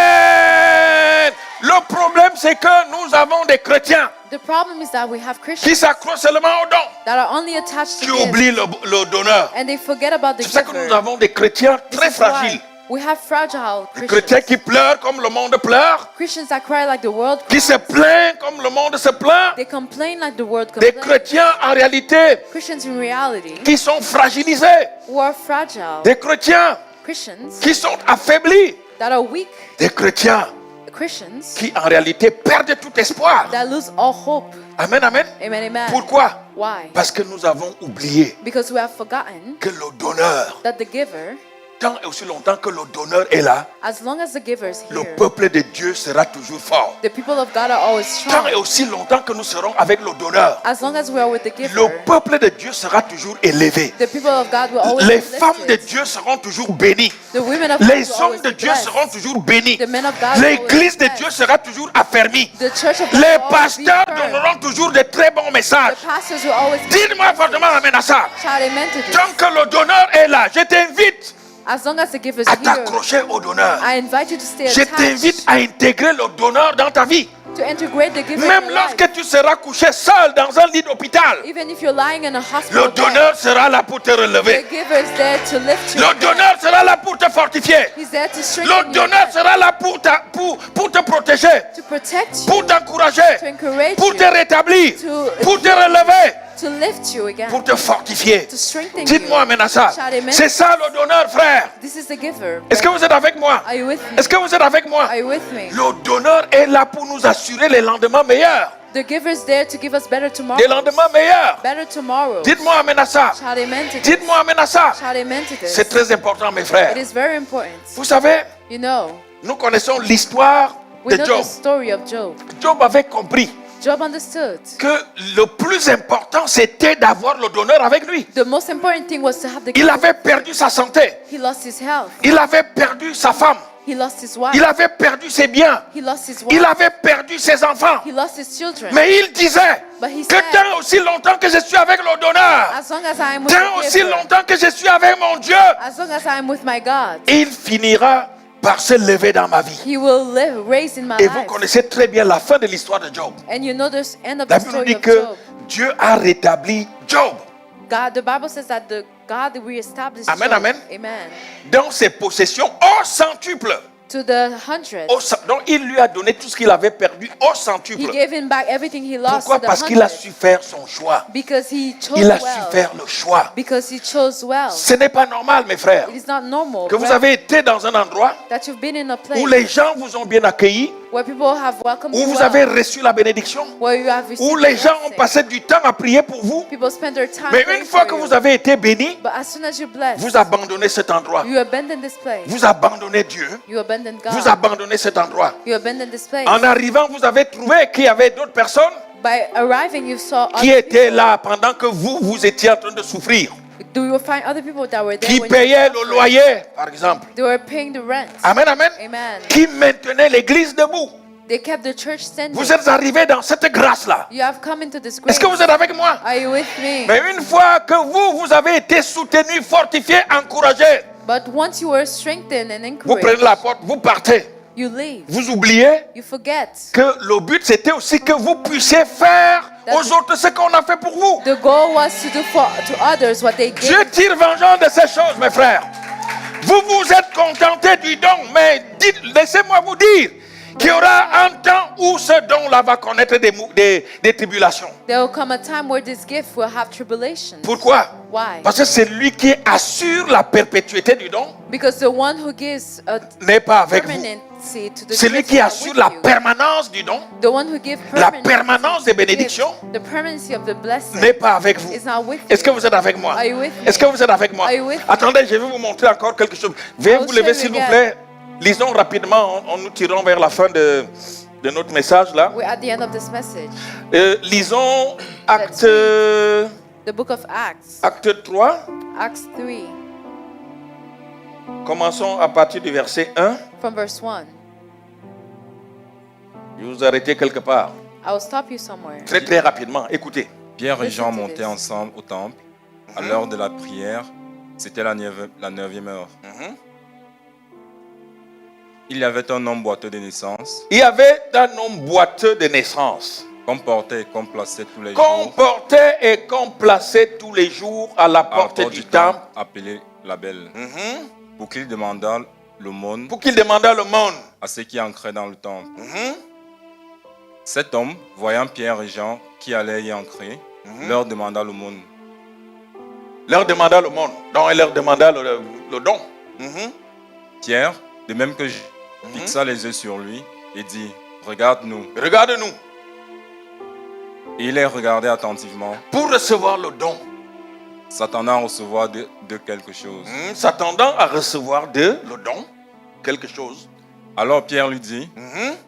Amen. Le problème, c'est que nous avons des chrétiens The problem is that we have qui Christians s'accrochent seulement au don, that are only attached qui to gifts, oublient le donneur. and they forget about the C'est pour ça que giver. nous avons des chrétiens This très is why fragiles. we have fragile Des chrétiens Christians. qui pleurent comme le monde pleure, Christians that cry like the world qui se cries. plaignent comme le monde se plaint. They complain like the world Des complains. chrétiens en réalité Christians in reality qui sont fragilisés. who are fragile. Des chrétiens Christians qui sont affaiblis. that are weak. Des chrétiens Christians qui en réalité perdent tout espoir. that lose all hope. Amen, amen. Amen, amen. Pourquoi? Why? Parce que nous avons oublié Because we have forgotten que le donneur, that the giver, tant et aussi longtemps que le donneur est là, as long as the giver is le here, peuple de Dieu sera toujours fort. the people of God are always Tant et strong. aussi longtemps que nous serons avec le donneur, As long as we are with the le giver, peuple de Dieu sera toujours élevé. the people of God will always Les be femmes de lifted. Dieu seront toujours bénies. The women of God Les will hommes always de be Dieu blessed. seront toujours bénis. The men of God will L'église de always be Dieu blessed. sera toujours affermie. The church of God Les will always be pasteurs firm. donneront toujours de très bons messages. The pastors will always be Dites-moi fortement amen à ça. shout amen to this. Tant que le donneur est là, je t'invite As long as the giver is à here, t'accrocher au donneur. I invite you to stay Je t'invite attached, à intégrer le donneur dans ta vie. to integrate the giver Même in your life. lorsque tu seras couché seul dans un lit d'hôpital, Even if you're lying in a le hospital bed, donneur sera là pour te the relever. giver is there to lift you. Le donneur sera là pour te fortifier. He's there to Le strengthen you, donneur sera là pour te protéger, to protect you, pour t'encourager, to encourage pour te you, rétablir, to pour te relever, to lift you again, pour te fortifier. to strengthen Dites-moi you. amen à ça. Shout amen. C'est ça le donneur, frère. This is the giver. Est-ce que vous êtes avec moi? Are you with me? Est-ce que vous êtes avec moi? Are you with me? Le donneur est là pour nous assurer les lendemains meilleurs. The giver is there to give us better tomorrow. Des lendemains meilleurs. Better tomorrow. Dites-moi amen à ça. Shout amen to this. Dites-moi amen à ça. Shout amen to C'est this. très important, mes frères. It is very important. Vous savez, You know, nous connaissons l'histoire we de know the Job. story of Job. Job avait compris Job understood. que le plus important, c'était d'avoir le donneur avec lui. The most important thing was to have the Il giver. avait perdu sa santé. He lost his health. Il avait perdu sa femme. He lost his wife. Il avait perdu ses biens. He lost his Il wife. avait perdu ses enfants. He lost his children. Mais il disait But he que said, tant aussi longtemps que je suis avec le donneur, as long as I am with tant the aussi giver, longtemps que je suis avec mon Dieu, as long as I am with my God, il finira par se lever dans ma vie. He will live, raise in my Et vous life. connaissez très bien la fin de l'histoire de Job. And you know the end of La the Bible nous story dit of que Job. Dieu a rétabli Job God, the Bible says that the God reestablished Amen, Job. amen. Amen. dans ses possessions au centuple. To the hundred. Donc il lui a donné tout ce qu'il avait perdu au He centuple. gave him back everything he lost Pourquoi? to the Parce qu'il a hundred. su faire son choix. Because he chose Il a su well. faire le choix. Because he chose well. Ce n'est pas normal, mes frères, It is not normal que vous avez été dans un endroit that you've been in a place où les gens vous ont bien accueilli, where people have welcomed où you vous well, avez reçu la bénédiction, where you have received où les gens ont blessing. passé du temps à prier pour vous. People spend their time Mais praying une fois for que you. vous avez été béni, But as soon as you're blessed, vous abandonnez cet endroit. you abandon this place. Vous abandonnez Dieu. You abandon God. Vous abandonnez cet endroit. You abandon this place. En arrivant, vous avez trouvé qu'il y avait d'autres personnes By arriving, you saw qui other étaient people. là pendant que vous étiez en train de souffrir, Do you find other people that were there qui when payaient you le suffered? loyer, par exemple. They were paying the rent. Amen, amen. Amen. Qui maintenaient l'église debout. They kept the church standing. Vous êtes arrivés dans cette grâce-là. You have come into this grace. Est-ce que vous êtes avec moi? Are you with me? Mais une fois que vous avez été soutenu, fortifié, encouragé, But once you were strengthened and vous prenez encouraged, la porte, vous partez. you leave. Vous oubliez You forget. que le but c'était aussi que vous puissiez faire aux autres ce qu'on a fait pour vous. The goal was to do to others what they Dieu gave. tire vengeance de ces choses, mes frères. Vous vous êtes contentés du don, mais laissez-moi vous dire qu'il y aura un temps où ce don-là va connaître des tribulations. There will come a time where this gift will have tribulations. Pourquoi? Why? Parce que c'est lui qui assure la perpétuité du don Because the one who gives a n'est pas avec vous. permanent seed to the C'est lui person qui that assure with la you. permanence du don, The one who gives la permanence, permanence des bénédictions, the permanency of the blessing n'est pas avec vous. is not with you. Est-ce que vous êtes avec moi? Are you with me? Est-ce que vous êtes avec moi? Are you with me? Attendez, je vais vous montrer encore quelque chose. Veuillez I'll vous lever show s'il you vous again. plaît. Lisons rapidement en nous tirant vers la fin de notre message là. We're at the end of this message. Lisons acte, The book of Acts, acte 3. Acts 3, Commençons à partir du verset 1. from verse 1. Je vais vous arrêter quelque part. I will stop you somewhere. Très très rapidement. Écoutez. Pierre et Listen Jean to montaient this. ensemble au temple à l'heure de la prière. C'était la 9e heure. Il y avait un homme boiteux de naissance, Il y avait un homme boiteux de naissance, qu'on portait et qu'on plaçait tous les jours qu'on portait et qu'on plaçait tous les jours à la à la porte porte du temple, appelé la Belle, pour qu'il demandât l'aumône pour qu'il demandât le monde. à ceux qui entraient dans le temple. Cet homme, voyant Pierre et Jean qui allaient y entrer, leur demanda l'aumône. Leur demanda le monde. Donc il leur demanda le don. Pierre, de même que fixa les yeux sur lui et dit, regarde-nous. Regarde-nous Et il les regardait attentivement, pour recevoir le don, s'attendant à recevoir de quelque chose. s'attendant à recevoir le don, quelque chose. Alors Pierre lui dit,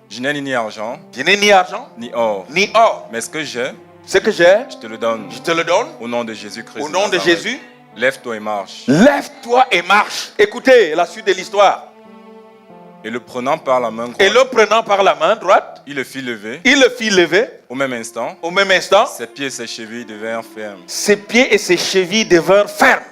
je n'ai ni argent, Je n'ai ni argent, ni or, ni or. mais ce que j'ai, Ce que j'ai, je te le donne. je te le donne. Au nom de Jésus-Christ. Au nom de Nazareth. Jésus, Lève-toi et marche. lève-toi et marche. Écoutez la suite de l'histoire. Et le prenant par la main Et droite, le prenant par la main droite, il le fit lever. il le fit lever. Au même instant, Au même instant, ses pieds et ses chevilles devinrent fermes. ses pieds et ses chevilles devinrent fermes.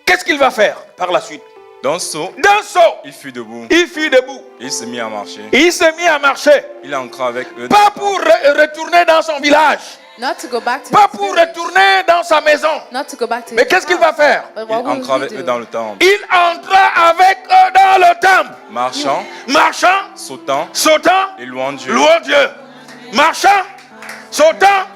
Qu'est-ce qu'il va faire par la suite? D'un saut, D'un saut, il fut debout. il fut debout. Et il se mit à marcher. Et il s'est mis à marcher. Il entra avec eux. Pas pour retourner dans son village. Not to go back to Pas his pour village, retourner dans sa maison. not to go back to Mais his qu'est-ce qu'il house. va faire? But Il what will entra he avec eux do? dans le temple. Il entra avec eux dans le temple. Marchant, Marchant, sautant sautant, et louant Dieu. louant Dieu. Marchant, sautant,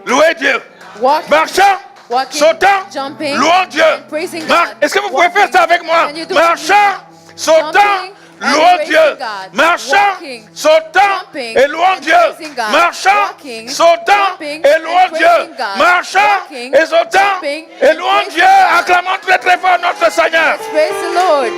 louer Dieu. Walking, Marchant, walking, sautant, jumping, louant Dieu. and praising God. Est-ce que vous pouvez faire ça avec moi? Can you do Marchant, sautant, Jumping and louant praising Dieu. God. Marchant, Walking, sautant jumping et louant and Dieu. praising God. Marchant, Walking, sautant jumping et louant and Dieu. praising God. Marchant Walking, et sautant jumping et and louant praising Dieu. God. Acclamons très très fort notre Seigneur. Let's praise the Lord.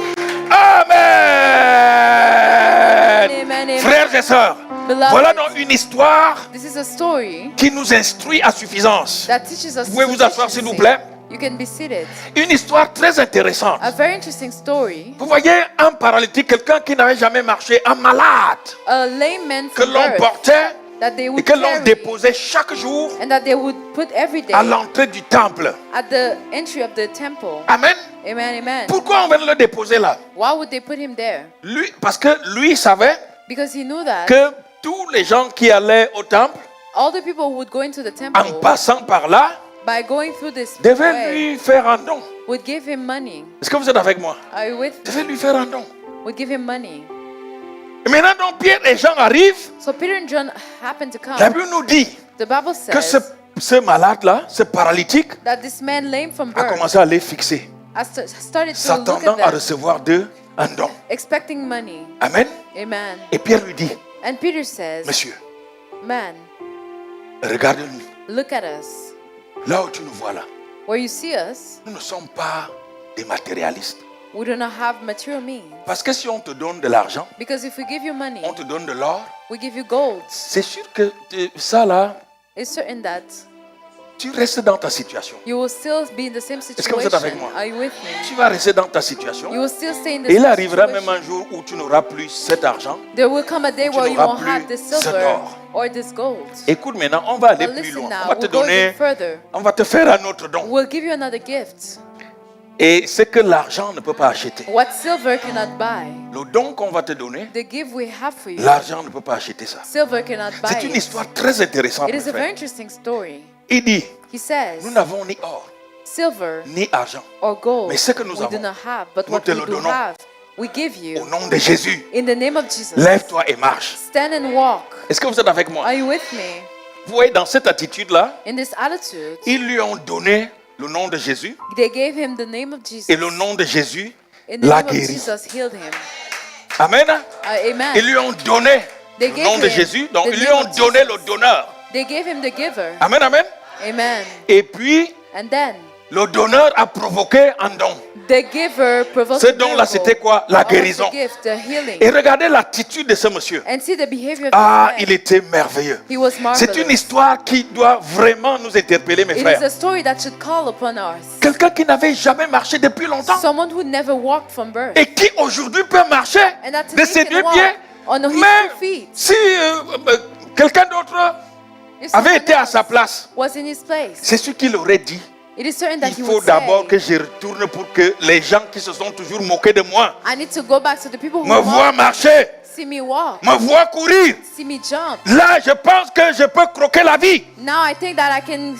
Amen. Amen, amen. Frères et sœurs, Beloved, voilà donc une histoire this is a story qui nous instruit à suffisance. that teaches us Vous pouvez vous asseoir, s'il vous plaît. You can be seated. Une histoire très intéressante. A very interesting story. Vous voyez un paralytique, quelqu'un qui n'avait jamais marché, un malade, A lame man que from l'on birth portait that they et would que l'on carry déposait chaque jour and that they would put every day à l'entrée du temple. at the entry of the temple. Amen. Amen, amen. Pourquoi on va le déposer là? Why would they put him there? Lui, parce que lui savait Because he knew that que tous les gens qui allaient au temple, all the people who would go into the temple en passant par là, by going through this devaient way lui faire un don. would give him money. Est-ce que vous êtes avec moi? Are you with? Devaient lui faire un don. Would give him money. Et maintenant, donc, Pierre et Jean arrivent. So Peter and John happened to La come. Bible nous dit The Bible que says ce malade-là, ce paralytique, that this man lame from a birth commencé à les fixer, started to look s'attendant at à them, recevoir d'eux un don. expecting money. Amen. Amen. Et Pierre lui dit, And Peter says, Monsieur, man, regarde-nous. look at us. Là où tu nous vois là, Where you see us, nous ne sommes pas des matérialistes. we do not have material means. Parce que si on te donne de l'argent, Because if we give you money, on te donne de l'or, we give you gold. c'est sûr que ça là, It's certain that tu restes dans ta situation. you will still be in the same que vous êtes avec situation. moi? Are you with me? Tu vas rester dans ta situation. You will still stay in the Et il same arrivera même situation. un jour où tu n'auras plus cet argent. There will come a day tu where you n'auras won't have plus this cet silver or. or this gold. Écoute maintenant, on va aller But plus listen loin. now, On va te we'll go donner, even further. on va te faire un autre don. We'll give you another gift. Et ce que l'argent ne peut pas acheter. What silver cannot buy, Le don qu'on va te donner, the gift we have for you, l'argent ne peut pas acheter ça. silver cannot buy C'est une it. histoire très intéressante. It mon is a very frère. interesting story. Il dit, He says, nous n'avons ni or, silver ni argent. or gold Mais ce que nous we do avons, not have, but nous what te we le do donnons. have, we give Au you. nom de Jésus, In the name of Jesus, lève-toi et marche. stand and walk. Est-ce que vous êtes avec moi? Are you with me? Vous voyez, dans cette attitude-là, In this attitude, ils lui ont donné le nom de Jésus. they gave him the name of Jesus. Et le nom de Jésus In the l'a name of guéri. Jesus healed him. Amen. Amen. Ils lui ont donné They le gave nom de him Jésus. Donc, the ils lui name ont of donné Jesus. le donneur. They gave him the giver. Amen, amen. Amen. Et puis, And then le donneur a provoqué un don. the giver provoked Ce a don-là, miracle. c'était quoi? La What was guérison. the gift, the healing. Et regardez l'attitude de ce monsieur. And see the behavior of Ah, this il man. était merveilleux. He was C'est marvelous. une histoire qui doit vraiment nous interpeller, mes It is frères. a story that should call upon us. Quelqu'un qui n'avait jamais marché depuis longtemps Someone who never walked from birth. et qui aujourd'hui peut marcher And that de today ses can deux walk pieds. on his Mais 2 feet. si quelqu'un d'autre If avait someone été à else sa place, was in his place, c'est ce qu'il aurait dit. it is certain that Il he faut would d'abord say, que je retourne pour que les gens qui se sont toujours moqués de moi I need to go back to the people who me voient mock, marcher, see me walk, me voient courir. see me jump. Là, je pense que je peux croquer la vie. Now I think that I can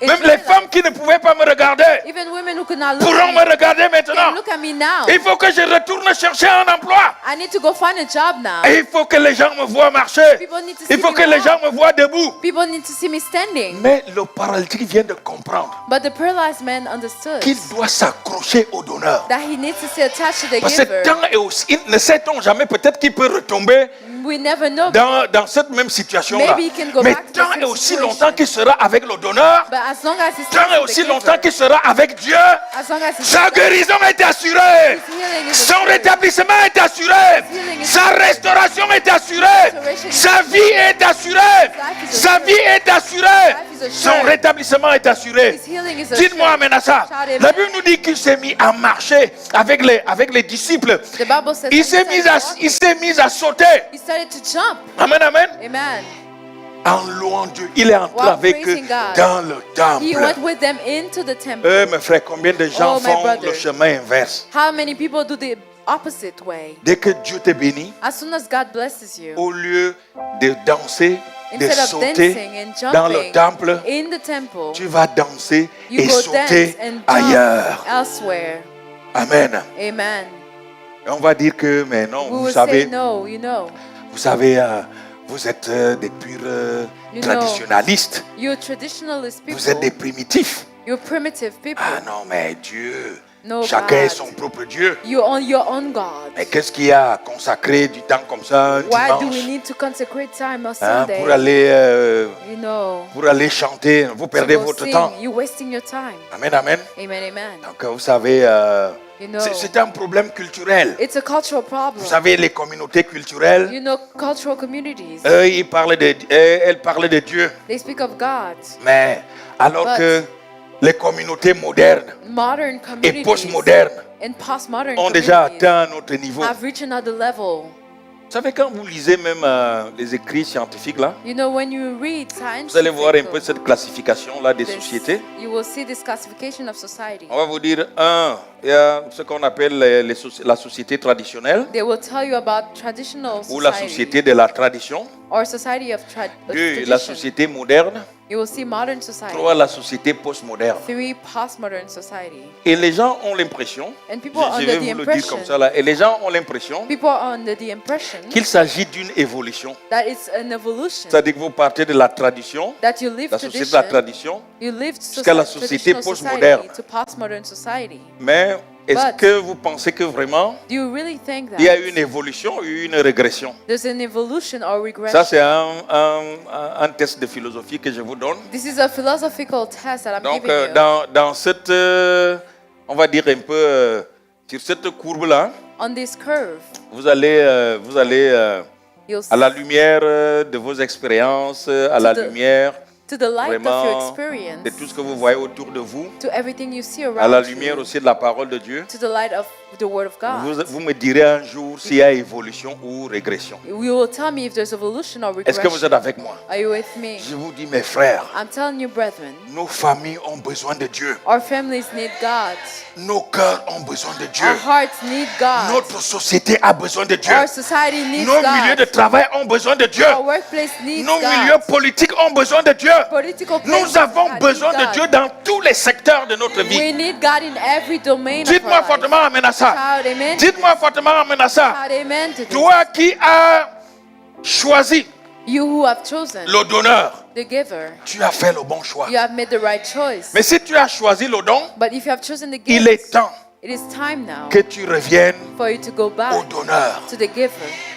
Même enjoy les life. femmes qui ne pouvaient pas me regarder Even women who could not look pourront at me me regarder can maintenant. look at me now. Il faut que je retourne chercher un emploi. I need to go find a job now. Et il faut que les gens me voient marcher. People need to see Il faut me que les walk. gens me voient debout. People need to see me standing. Mais le paralytique vient de comprendre But the paralyzed man understood qu'il doit s'accrocher au donneur. that he needs to stay attached to the Parce que giver. tant et aussi, ne sait-on jamais, peut-être qu'il peut retomber We never know. dans cette même situation-là. Maybe he can go Mais back to the tant same et aussi situation. longtemps qu'il sera avec le donneur, But as long as he tant stays et with aussi the longtemps giver, qu'il sera avec Dieu, as long as he sa stays guérison est assurée. his healing is Son assured. rétablissement est assuré. Sa restauration est assurée. Sa vie est assurée. Sa vie est assurée. Son rétablissement est assuré. His healing is Dites-moi, assured. amen à ça. La Bible nous dit qu'il s'est mis à marcher avec les disciples. The Bible says Il that s'est mis à sauter. he started to jump. Amen, amen. Amen. En louant Dieu. Il est entré While avec eux praising God. dans le He temple. went with them into the temple. Mes frères, combien de gens Oh, my font brother. le chemin inverse? How many people do the opposite way? Dès que Dieu te bénit, As soon as God blesses you, au lieu de danser, de instead of sauter dancing and dans le jumping temple, in the temple, tu vas danser you et go sauter dance and jump ailleurs. elsewhere. Amen. Amen. Et on va dire que, mais non, We vous will savez, say no, you know. vous êtes des purs You know. traditionalistes. You're traditionalist people. Vous êtes des primitifs. You're primitive people. Ah non, mais Dieu, No, chacun God. est son propre Dieu. You're on your own God. Mais qu'est-ce qu'il y a à consacrer du temps comme ça, un Why do we dimanche, need to consecrate time on hein, Sunday? pour You know, aller chanter? Vous to perdez go votre sing. temps. You're wasting your time. Amen, amen. Amen, amen. Donc, vous savez, You know, c'est un problème culturel. it's a cultural problem. Vous savez, les communautés culturelles, You know, cultural communities, elles parlaient de Dieu. they speak of God. Mais alors But que les communautés modernes Modern et communities postmodernes and postmodern ont déjà communities atteint un autre niveau. have reached another level. Vous savez, quand vous lisez même les écrits scientifiques, là, You know, when you read science, vous allez voir un peu cette classification-là des sociétés. you will see this classification of society. On va vous dire, il y a ce qu'on appelle la société traditionnelle They will tell you about traditional ou la society société de la tradition. or society of 2, la tradition. société moderne. You will see modern society. 3, la société postmoderne. 3, postmodern society. Et les gens ont l'impression, And people are je vais under the vous le dire comme impression, ça là, et les gens ont l'impression people are under the impression qu'il s'agit d'une évolution. that it's an evolution, C'est-à-dire que vous partez de la tradition, that you live la société de la tradition, tradition, you live jusqu'à la société traditional postmoderne. society to postmodern society. mais est-ce But- que vous pensez que vraiment Do you really think il y a that une évolution ou une régression? there's an evolution or regression? Ça, c'est un test de philosophie que je vous donne. This is a philosophical test that I'm Donc, giving you. dans cette, on va dire un peu, sur cette courbe-là, On this curve, vous allez you'll à la see lumière de vos expériences, à la the lumière to the light of your vraiment experience, de tout ce que vous voyez autour de vous, to everything you see à la around lumière you, aussi de la parole de Dieu. to the light of the Word of God. Vous me direz un jour s'il y a évolution ou régression. You will tell me if there's evolution or Est-ce que vous êtes regression. avec moi? Are you with me? Je vous dis, mes frères, I'm telling you, brethren, nos familles ont besoin de Dieu. our families need God. Nos cœurs ont besoin de Dieu. Our hearts need God. Notre société a besoin de Dieu. Our society needs Nos milieux de God. travail ont besoin de Dieu. Our workplace needs Nos milieux God. politiques ont besoin de Dieu. Political Nous places avons need besoin de God. Dieu dans tous les secteurs de notre We vie. need God in every domain of Dites-moi our life. fortement amen à ça. Shout amen. Dites-moi fortement amen à ça. Shout amen to this. Toi qui as choisi You who have chosen le donneur, the giver, tu as fait le bon choix. you have made the right choice. Mais si tu as choisi le don, But if you have chosen the il gift, est temps It is time now que tu reviennes for you to go au back donneur. to the giver.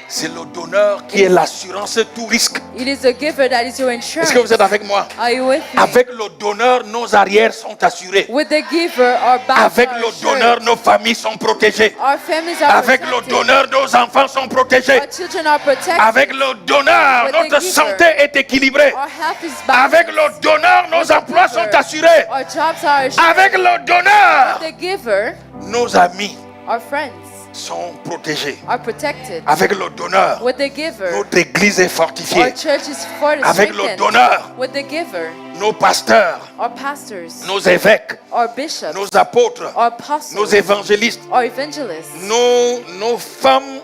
C'est le donneur qui est l'assurance tout risque. It is the giver that is your Est-ce insurance. que vous êtes avec moi? Are you with me? Avec le donneur, nos arrières sont assurées. With the giver, our backs Avec are le assured. donneur, nos familles sont protégées. Our families are Avec le protected. donneur, nos enfants sont protégés. Our children are protected. Avec le donneur, With the notre giver. santé est équilibrée. Our health is balanced. Avec le donneur, nos emplois sont assurés. Our jobs are assured. Avec le donneur, The giver, nos amis our friends sont protégés. are protected. Avec le donneur, With the giver, notre église est our fortifiée. church is fortified. Avec le donneur, With the giver, nos pasteurs, our pastors, nos évêques, our bishops, nos apôtres, our apostles, nos évangélistes, our evangelists, nos femmes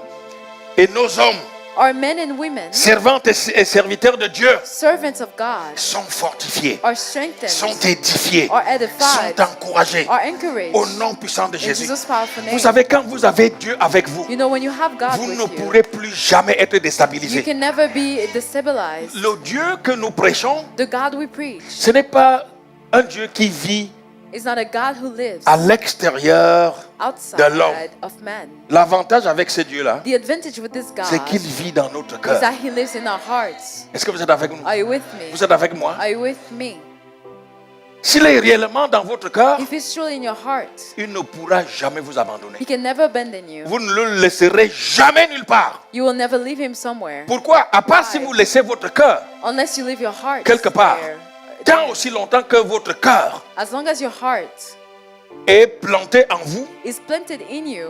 et nos hommes, our men and women, servantes et serviteurs de Dieu, servants of God, sont fortifiés, are strengthened, sont édifiés, are edified, sont encouragés are encouraged. au nom puissant de In Jésus. Jesus' powerful name. Vous savez, quand vous avez Dieu avec vous, You know, when you have God vous with ne you, pourrez plus jamais être you déstabilisé. can never be destabilized. Le Dieu que nous prêchons, The God we preach ce n'est pas un Dieu qui vit is not a God who lives à l'extérieur outside de l'homme. of man. L'avantage avec ce Dieu-là, The advantage with this God c'est qu'il vit dans notre is cœur. that He lives in our hearts. Est-ce que vous êtes avec nous? Are you with me? Vous êtes avec moi? Are you with me? S'il est réellement dans votre cœur, If He's truly in your heart, il ne pourra jamais vous abandonner. He can never abandon you. Vous ne le laisserez jamais nulle part. You will never leave Him somewhere Pourquoi? À part si vous laissez votre cœur unless you leave your heart quelque part. there. Tant aussi longtemps que votre cœur As long as your heart est planté en vous, is planted in you,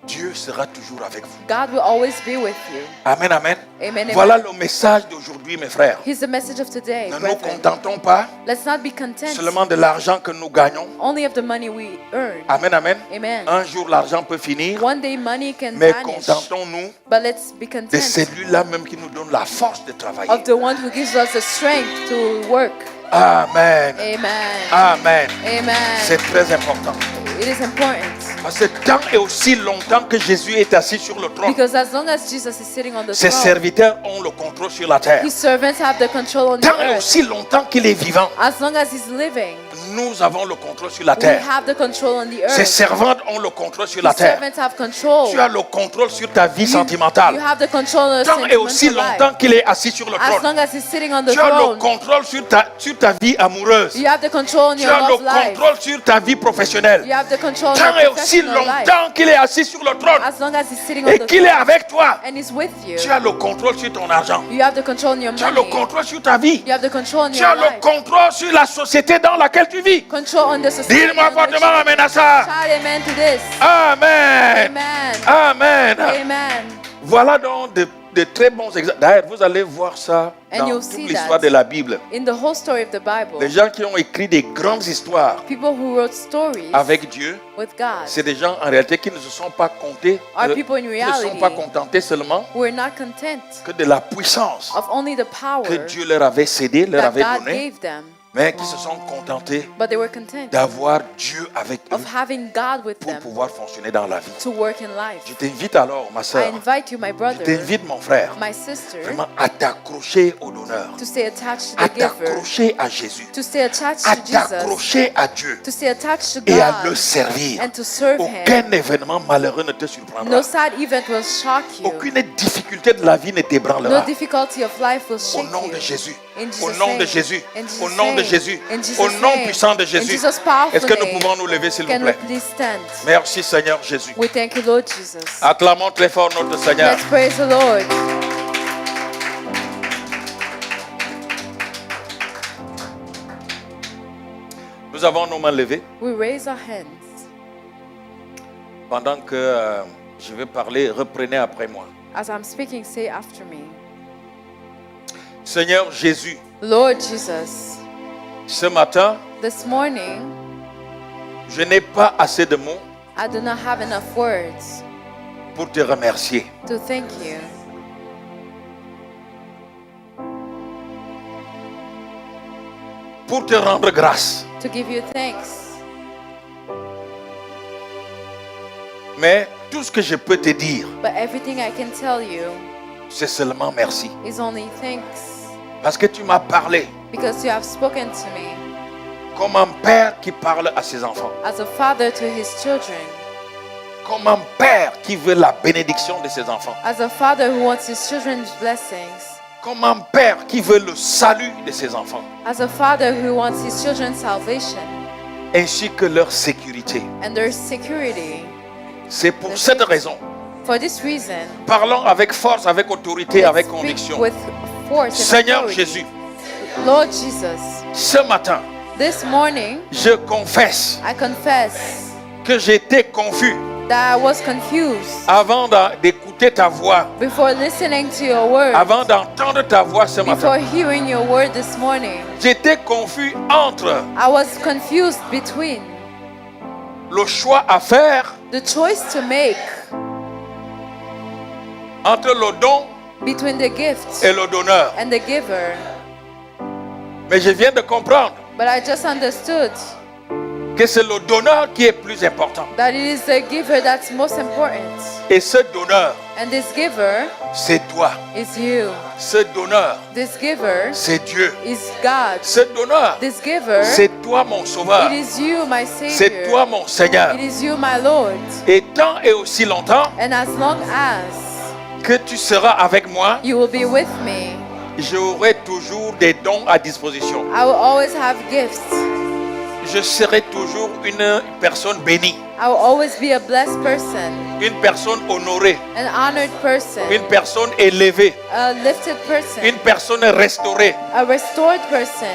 Dieu sera toujours avec vous. God will always be with you. Amen, amen. Amen, amen. Voilà le message d'aujourd'hui, mes frères. Here's the message of today, Ne nous brethren. contentons pas Let's not be content seulement de l'argent que nous gagnons. only of the money we earn. Amen, amen. Amen. Un jour, l'argent peut finir, One day money can mais vanish, contentons-nous but let's be de content celui-là même qui nous donne la force de travailler. of the one who gives us the strength to work. Amen. Amen. Amen. Amen. C'est très important. It is important Parce que tant et aussi longtemps que Jésus est assis sur le trône, because as long as Jesus is sitting on the ses throne, serviteurs ont le contrôle sur la terre. His servants have the control on the Tant et earth. aussi longtemps qu'il est vivant, As long as He's living, nous avons le contrôle sur la we terre. have the control on the Ses earth. servantes ont le contrôle sur la His terre. servants have control. Tu as le contrôle sur ta vie You sentimentale. have the control of Tant et aussi sentimental longtemps life. qu'il est assis sur le As trône, long as He's sitting on the tu as le throne, contrôle sur ta vie amoureuse. you have the control on Tu your as le love life. contrôle sur ta vie professionnelle. You have the control on Tant et your aussi professional life. longtemps qu'il est assis sur le trône As long as He's sitting on et the qu'il est throne avec toi, and He's with you, tu as le contrôle sur ton argent. you have the control on your Tu as le money. contrôle sur ta vie. You have the control on Tu your as le life. contrôle sur la société dans laquelle tu vis. Control on the society. Dis-moi in which fortement you amen à ça. Shout amen to this. Amen. Amen. Amen. Amen. Voilà donc de très bons exemples. D'ailleurs, vous allez voir ça And dans you'll toute see l'histoire that. de la Bible. In the whole story of the Bible, Les gens qui ont écrit des grandes histoires people who wrote stories avec Dieu, with God c'est des gens en réalité qui ne se sont pas comptés, are people in qui ne sont reality pas contentés seulement who are not content que de la puissance of only the power que Dieu leur avait cédée, leur that avait God donnée, gave them, mais qui se sont contentés but they were content d'avoir Dieu avec eux of having God with pour them pouvoir fonctionner dans la vie. to work in life. Je t'invite alors, ma I soeur, invite you, my je brother, t'invite, mon frère, my sister, vraiment à t'accrocher au donneur, to stay attached to à the giver, t'accrocher à Jésus, to stay attached à to Jesus, t'accrocher à Dieu to stay attached to et à le God, servir. and to serve Him. Aucun événement malheureux ne te surprendra. No sad event will shock you. Aucune difficulté de la vie ne No t'ébranlera. difficulty of life will Au shake nom you. de Jésus. In Au Jesus' nom de name. Jésus. In Jesus' Au nom de name. Jésus. In Jesus' Au nom name. puissant de In Jésus. Jesus' powerful Est-ce que nous name. pouvons nous lever, s'il vous Can we plaît? please stand? Merci, Seigneur Jésus. We thank you, Lord Jesus. Acclamons très fort notre Seigneur. Let's praise the Lord. Nous avons nos mains levées. We raise our hands. Pendant que je vais parler, reprenez après moi. As I'm speaking, say after me. Seigneur Jésus, Lord Jesus, ce matin, this morning, je n'ai pas assez de mots I do not have enough words pour te remercier. to thank you. Pour te rendre grâce. To give you thanks. Mais tout ce que je peux te dire, But everything I can tell you c'est seulement merci. is only thanks. Parce que tu m'as parlé Because you have spoken to me Comme un père qui parle à ses enfants. as a father to his children, Comme un père qui veut la bénédiction de ses enfants. as a father who wants his children's blessings, Comme un père qui veut le salut de ses enfants. as a father who wants his children's salvation Ainsi que leur sécurité. and their security. C'est pour cette raison. For this reason, Parlons avec force, avec autorité, let's avec speak conviction. with force and Seigneur authority. Jésus, Lord Jesus, ce matin, this morning je confesse I confess que j'étais confus that I was confused avant d'écouter ta voix, before listening to your word, avant d'entendre ta voix ce before matin. hearing your word this morning. J'étais confus entre I was confused between le choix à faire the choice to make entre le don between the gift et le donneur. and the giver. Mais je viens de comprendre But I just understood que c'est le donneur qui est plus important. that it is the giver that's most important. Et ce donneur, And this giver c'est toi. is you. Ce donneur, This giver c'est Dieu. is God. Ce donneur, This giver, c'est toi mon sauveur. it is you, my C'est Savior. toi mon Seigneur. It is you, my Lord. Et tant et aussi longtemps And as long as que tu seras avec moi, you will be with me, j'aurai toujours des dons à disposition. I will always have gifts. Je serai toujours une personne bénie, I will always be a blessed person, une personne honorée, an honored person, une personne élevée, a lifted person, une personne restaurée, a restored person,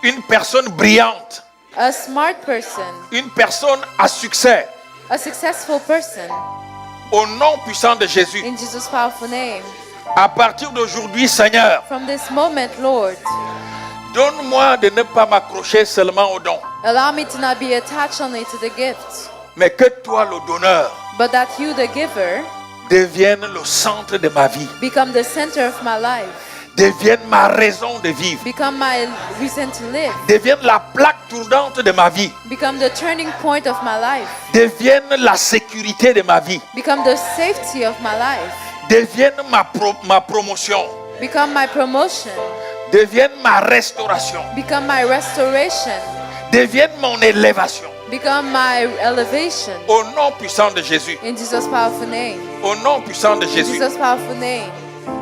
une personne brillante, a smart person, une personne à succès. a successful person. Au nom puissant de Jésus, In Jesus' powerful name. à partir d'aujourd'hui, Seigneur, From this moment, Lord, donne-moi de ne pas m'accrocher seulement au don, allow me to not be attached only to the gift, mais que toi, le donneur, but that you, the giver, devienne le centre de ma vie, become the center of my life, devienne ma raison de vivre, become my reason to live, devienne la plaque tournante de ma vie, become the turning point of my life, devienne la sécurité de ma vie, become the safety of my life, devienne ma promotion, become my promotion, devienne ma restauration, become my restoration, devienne mon élévation. become my elevation. Au nom puissant de Jésus, In Jesus' powerful name. au nom puissant de In Jésus, Jesus' powerful name.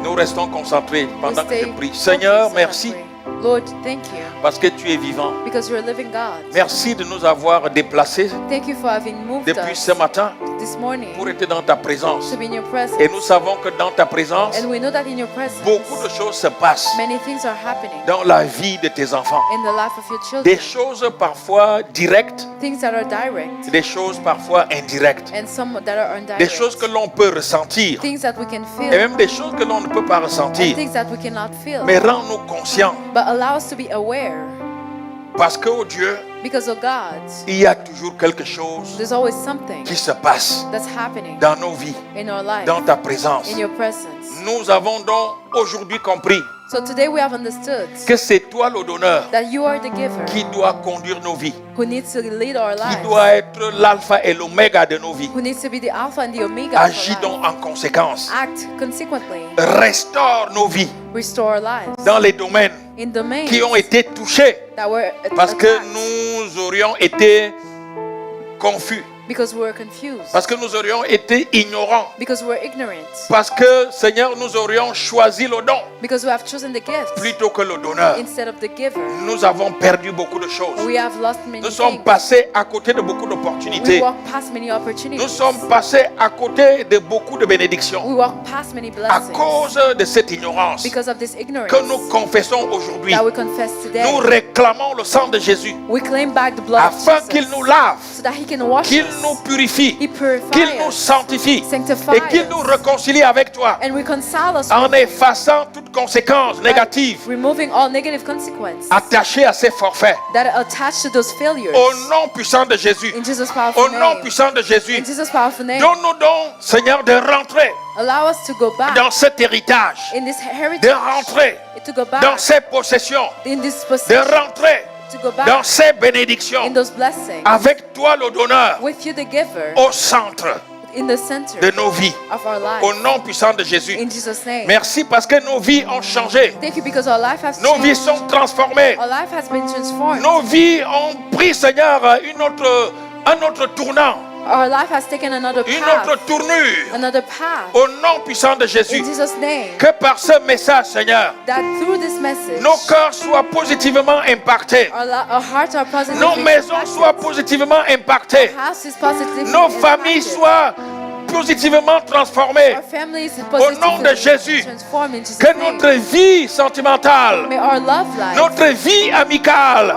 nous restons concentrés We pendant que je stay prie. Seigneur, focused as I merci pray. Lord, thank you parce que tu es vivant. because you're a living God. Merci de nous avoir déplacés Thank you for having moved depuis us ce matin this morning pour être dans ta présence. to be in your presence. Et nous savons que dans ta présence, And we know that in your presence, beaucoup de choses se passent many things are happening dans la vie de tes enfants. in the life of your Des children. choses parfois directes, Things that are direct des choses parfois indirectes, and some that are des indirect. choses que l'on peut ressentir Things that we can et feel même des choses que l'on ne peut pas and ressentir. things that we cannot feel. Mais rends-nous conscients But allow us to be aware parce que, oh Dieu, because of God, il y a toujours quelque chose there's always something qui se passe that's happening dans nos vies, in our life, dans ta présence. in your presence. Nous avons donc aujourd'hui compris So today we have understood que c'est toi le donneur that you are the giver qui doit conduire nos vies, who needs to lead our qui lives, doit être l'alpha et l'oméga de nos vies. who needs to be the Alpha and the Omega of Agis our donc life. en conséquence. Act consequently, Restaure nos vies restore our lives dans les domaines in domains qui ont été touchés that were parce que attacked nous aurions été confus, because we were confused, parce que nous aurions été ignorants, because we were ignorant, parce que, Seigneur, nous aurions choisi le don because we have chosen the gift plutôt que le donneur. instead of the giver. Nous avons perdu beaucoup de choses. We have lost many Nous sommes things. passés à côté de beaucoup We d'opportunités. walk past many opportunities. Nous sommes passés à côté de beaucoup de bénédictions We walk past many à blessings cause de cette ignorance because of this ignorance que nous confessons aujourd'hui. that we confess today. Nous réclamons le sang de Jésus We claim back the blood of afin qu'il Jesus nous lave, so that He can wash qu'il us, nous purifie, He purifies qu'il nous us, sanctifie sanctifies et qu'il nous us, réconcilie avec toi and reconcile us en with Him effaçant toute conséquence by négative removing all negative consequences attachée à ces forfaits. that are attached to those failures. Au nom puissant de Jésus, In Jesus' powerful au nom name. puissant de Jésus, In Jesus' powerful name. donne-nous donc, Seigneur, de rentrer Allow us to go back dans cet héritage, in this de heritage, rentrer to go dans back ces possessions, in this de possession, rentrer to go dans back ces bénédictions in those blessings avec toi le donneur with you the giver au centre. in the center de nos vies. of our Au life. nom puissant de Jésus. In Jesus' name. Merci parce que nos vies ont changé. Thank you because our life has Nos vies changed. sont transformées. Our life has been transformed. Nos vies ont pris, Seigneur, un autre tournant, Our life has taken another une path. autre tournure. Another path. Au nom puissant de Jésus. In Jesus' name. Que par ce message, Seigneur, That through this message, nos cœurs soient positivement impactés. our hearts are positively Nos maisons impacted. soient positivement impactées. House is positively Nos familles impacted. soient positivement transformées. Our family is Au nom de positively Jésus, transformed in Jesus' que name. notre vie sentimentale, May our love life, notre vie amicale,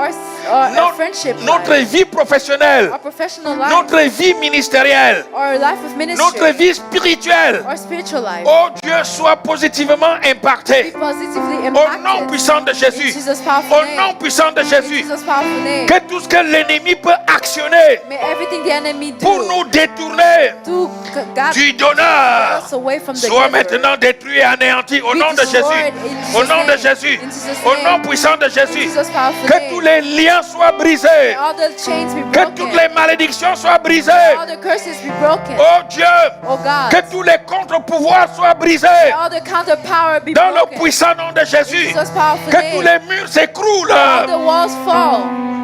our friendship notre life, vie professionnelle, our professional life, notre vie ministérielle, our life of ministry, notre vie spirituelle, our spiritual life, oh Dieu, soit positivement impactée. positively Au nom impacted. puissant de In Jésus, Jesus' powerful au name. nom puissant de In Jésus, Jesus' powerful name. que tout ce que l'ennemi peut actionner May everything the enemy do pour nous détourner to God du donneur us away from the soit giver. maintenant détruit et anéanti au Be nom de Jésus. destroyed in Jesus' Au nom de name. Jésus. In Jesus' Au name. nom puissant de In Jésus. Jesus' powerful Que name. tous les liens soient brisés. May all the chains be Que broken. toutes les malédictions soient brisées. All the curses be broken. Oh Dieu, Oh God. que tous les contre-pouvoirs soient brisés. May all the counter power be Dans le broken. puissant nom de Jésus. In Jesus' powerful Que tous name. les murs s'écroulent. All the walls fall.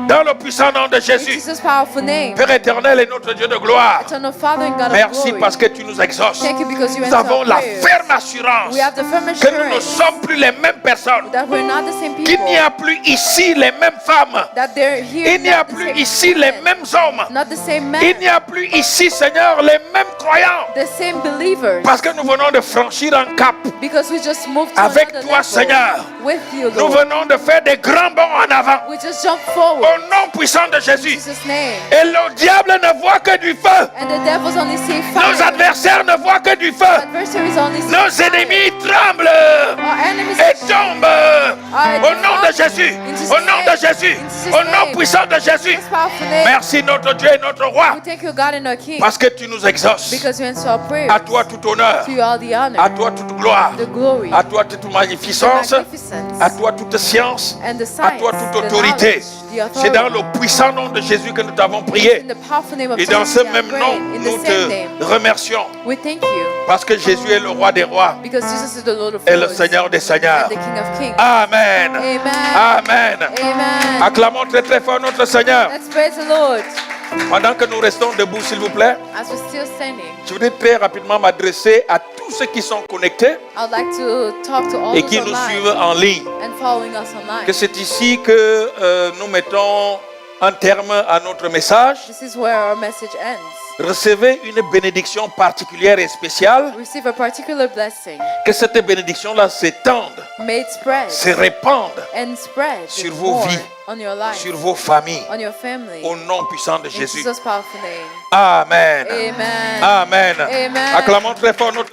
Dans le puissant nom de In Jésus. Jesus' powerful name. Père éternel et notre Dieu de gloire. Eternal Father and God of Merci glory. parce que tu nous exauces. Thank you because you Nous answer avons our la prayers. ferme assurance We have the firm que nous ne assurance sommes plus les mêmes personnes. that we're not the same Qu'il people. n'y a plus ici les mêmes femmes. That they're here. Il n'y a not the plus same ici les men, mêmes hommes. Not the same men. Il n'y a plus ici, Seigneur, les mêmes croyants. The same believers. Parce que nous venons de franchir un cap. Because we just moved to Avec another toi, level Seigneur. with you, Nous Lord. venons de faire des grands bonds en avant. We just jump forward. Au nom puissant de In Jésus. Jesus' name. Et le diable ne voit que du feu. And the devils only see Nos fire. adversaires ne voient que du feu. Adversaries only see Nos fire. ennemis tremblent Our enemies et tombent. are Au nom de Jésus. In Jesus' Au nom de name. Jésus. In Jesus' Au nom name. puissant de Jésus. Jesus' powerful name. Merci notre Dieu et notre roi. We thank you, God and our King, Parce que tu nous exauces. because you answer our prayers. À toi tout honneur. To you all the honor, À toi toute gloire. the glory, À toi toute the magnificence. magnificence, À toi toute science. and the À science, toi toute the autorité. knowledge, the C'est dans authority. le puissant nom de Jésus que nous t'avons prié. In the powerful name of Et dans Jesus, ce we have même prayed. nom, In nous the same name, te remercions. we thank you, Parce que Jésus est le roi des rois because Jesus is the Lord of et le Lords Seigneur des seigneurs. and the King of Kings. Amen. Amen. Amen. Amen. Acclamons très très fort notre Seigneur. Let's praise the Lord. Pendant que nous restons debout, s'il vous plaît, As we're still standing, je voudrais très rapidement m'adresser à tous ceux qui sont connectés I'd like to talk to all et those qui nous suivent online en ligne. and following us online. Que c'est ici que nous mettons un terme à notre message. This is where our message ends. Recevez une bénédiction particulière et spéciale. Receive a particular blessing. Que cette bénédiction-là s'étende, May it spread se répande and spread sur vos more vies, on your life, sur vos familles, on your family. au nom puissant de In Jésus. Jesus' powerful name. Amen. Amen. Amen. Amen. Acclamons très fort notre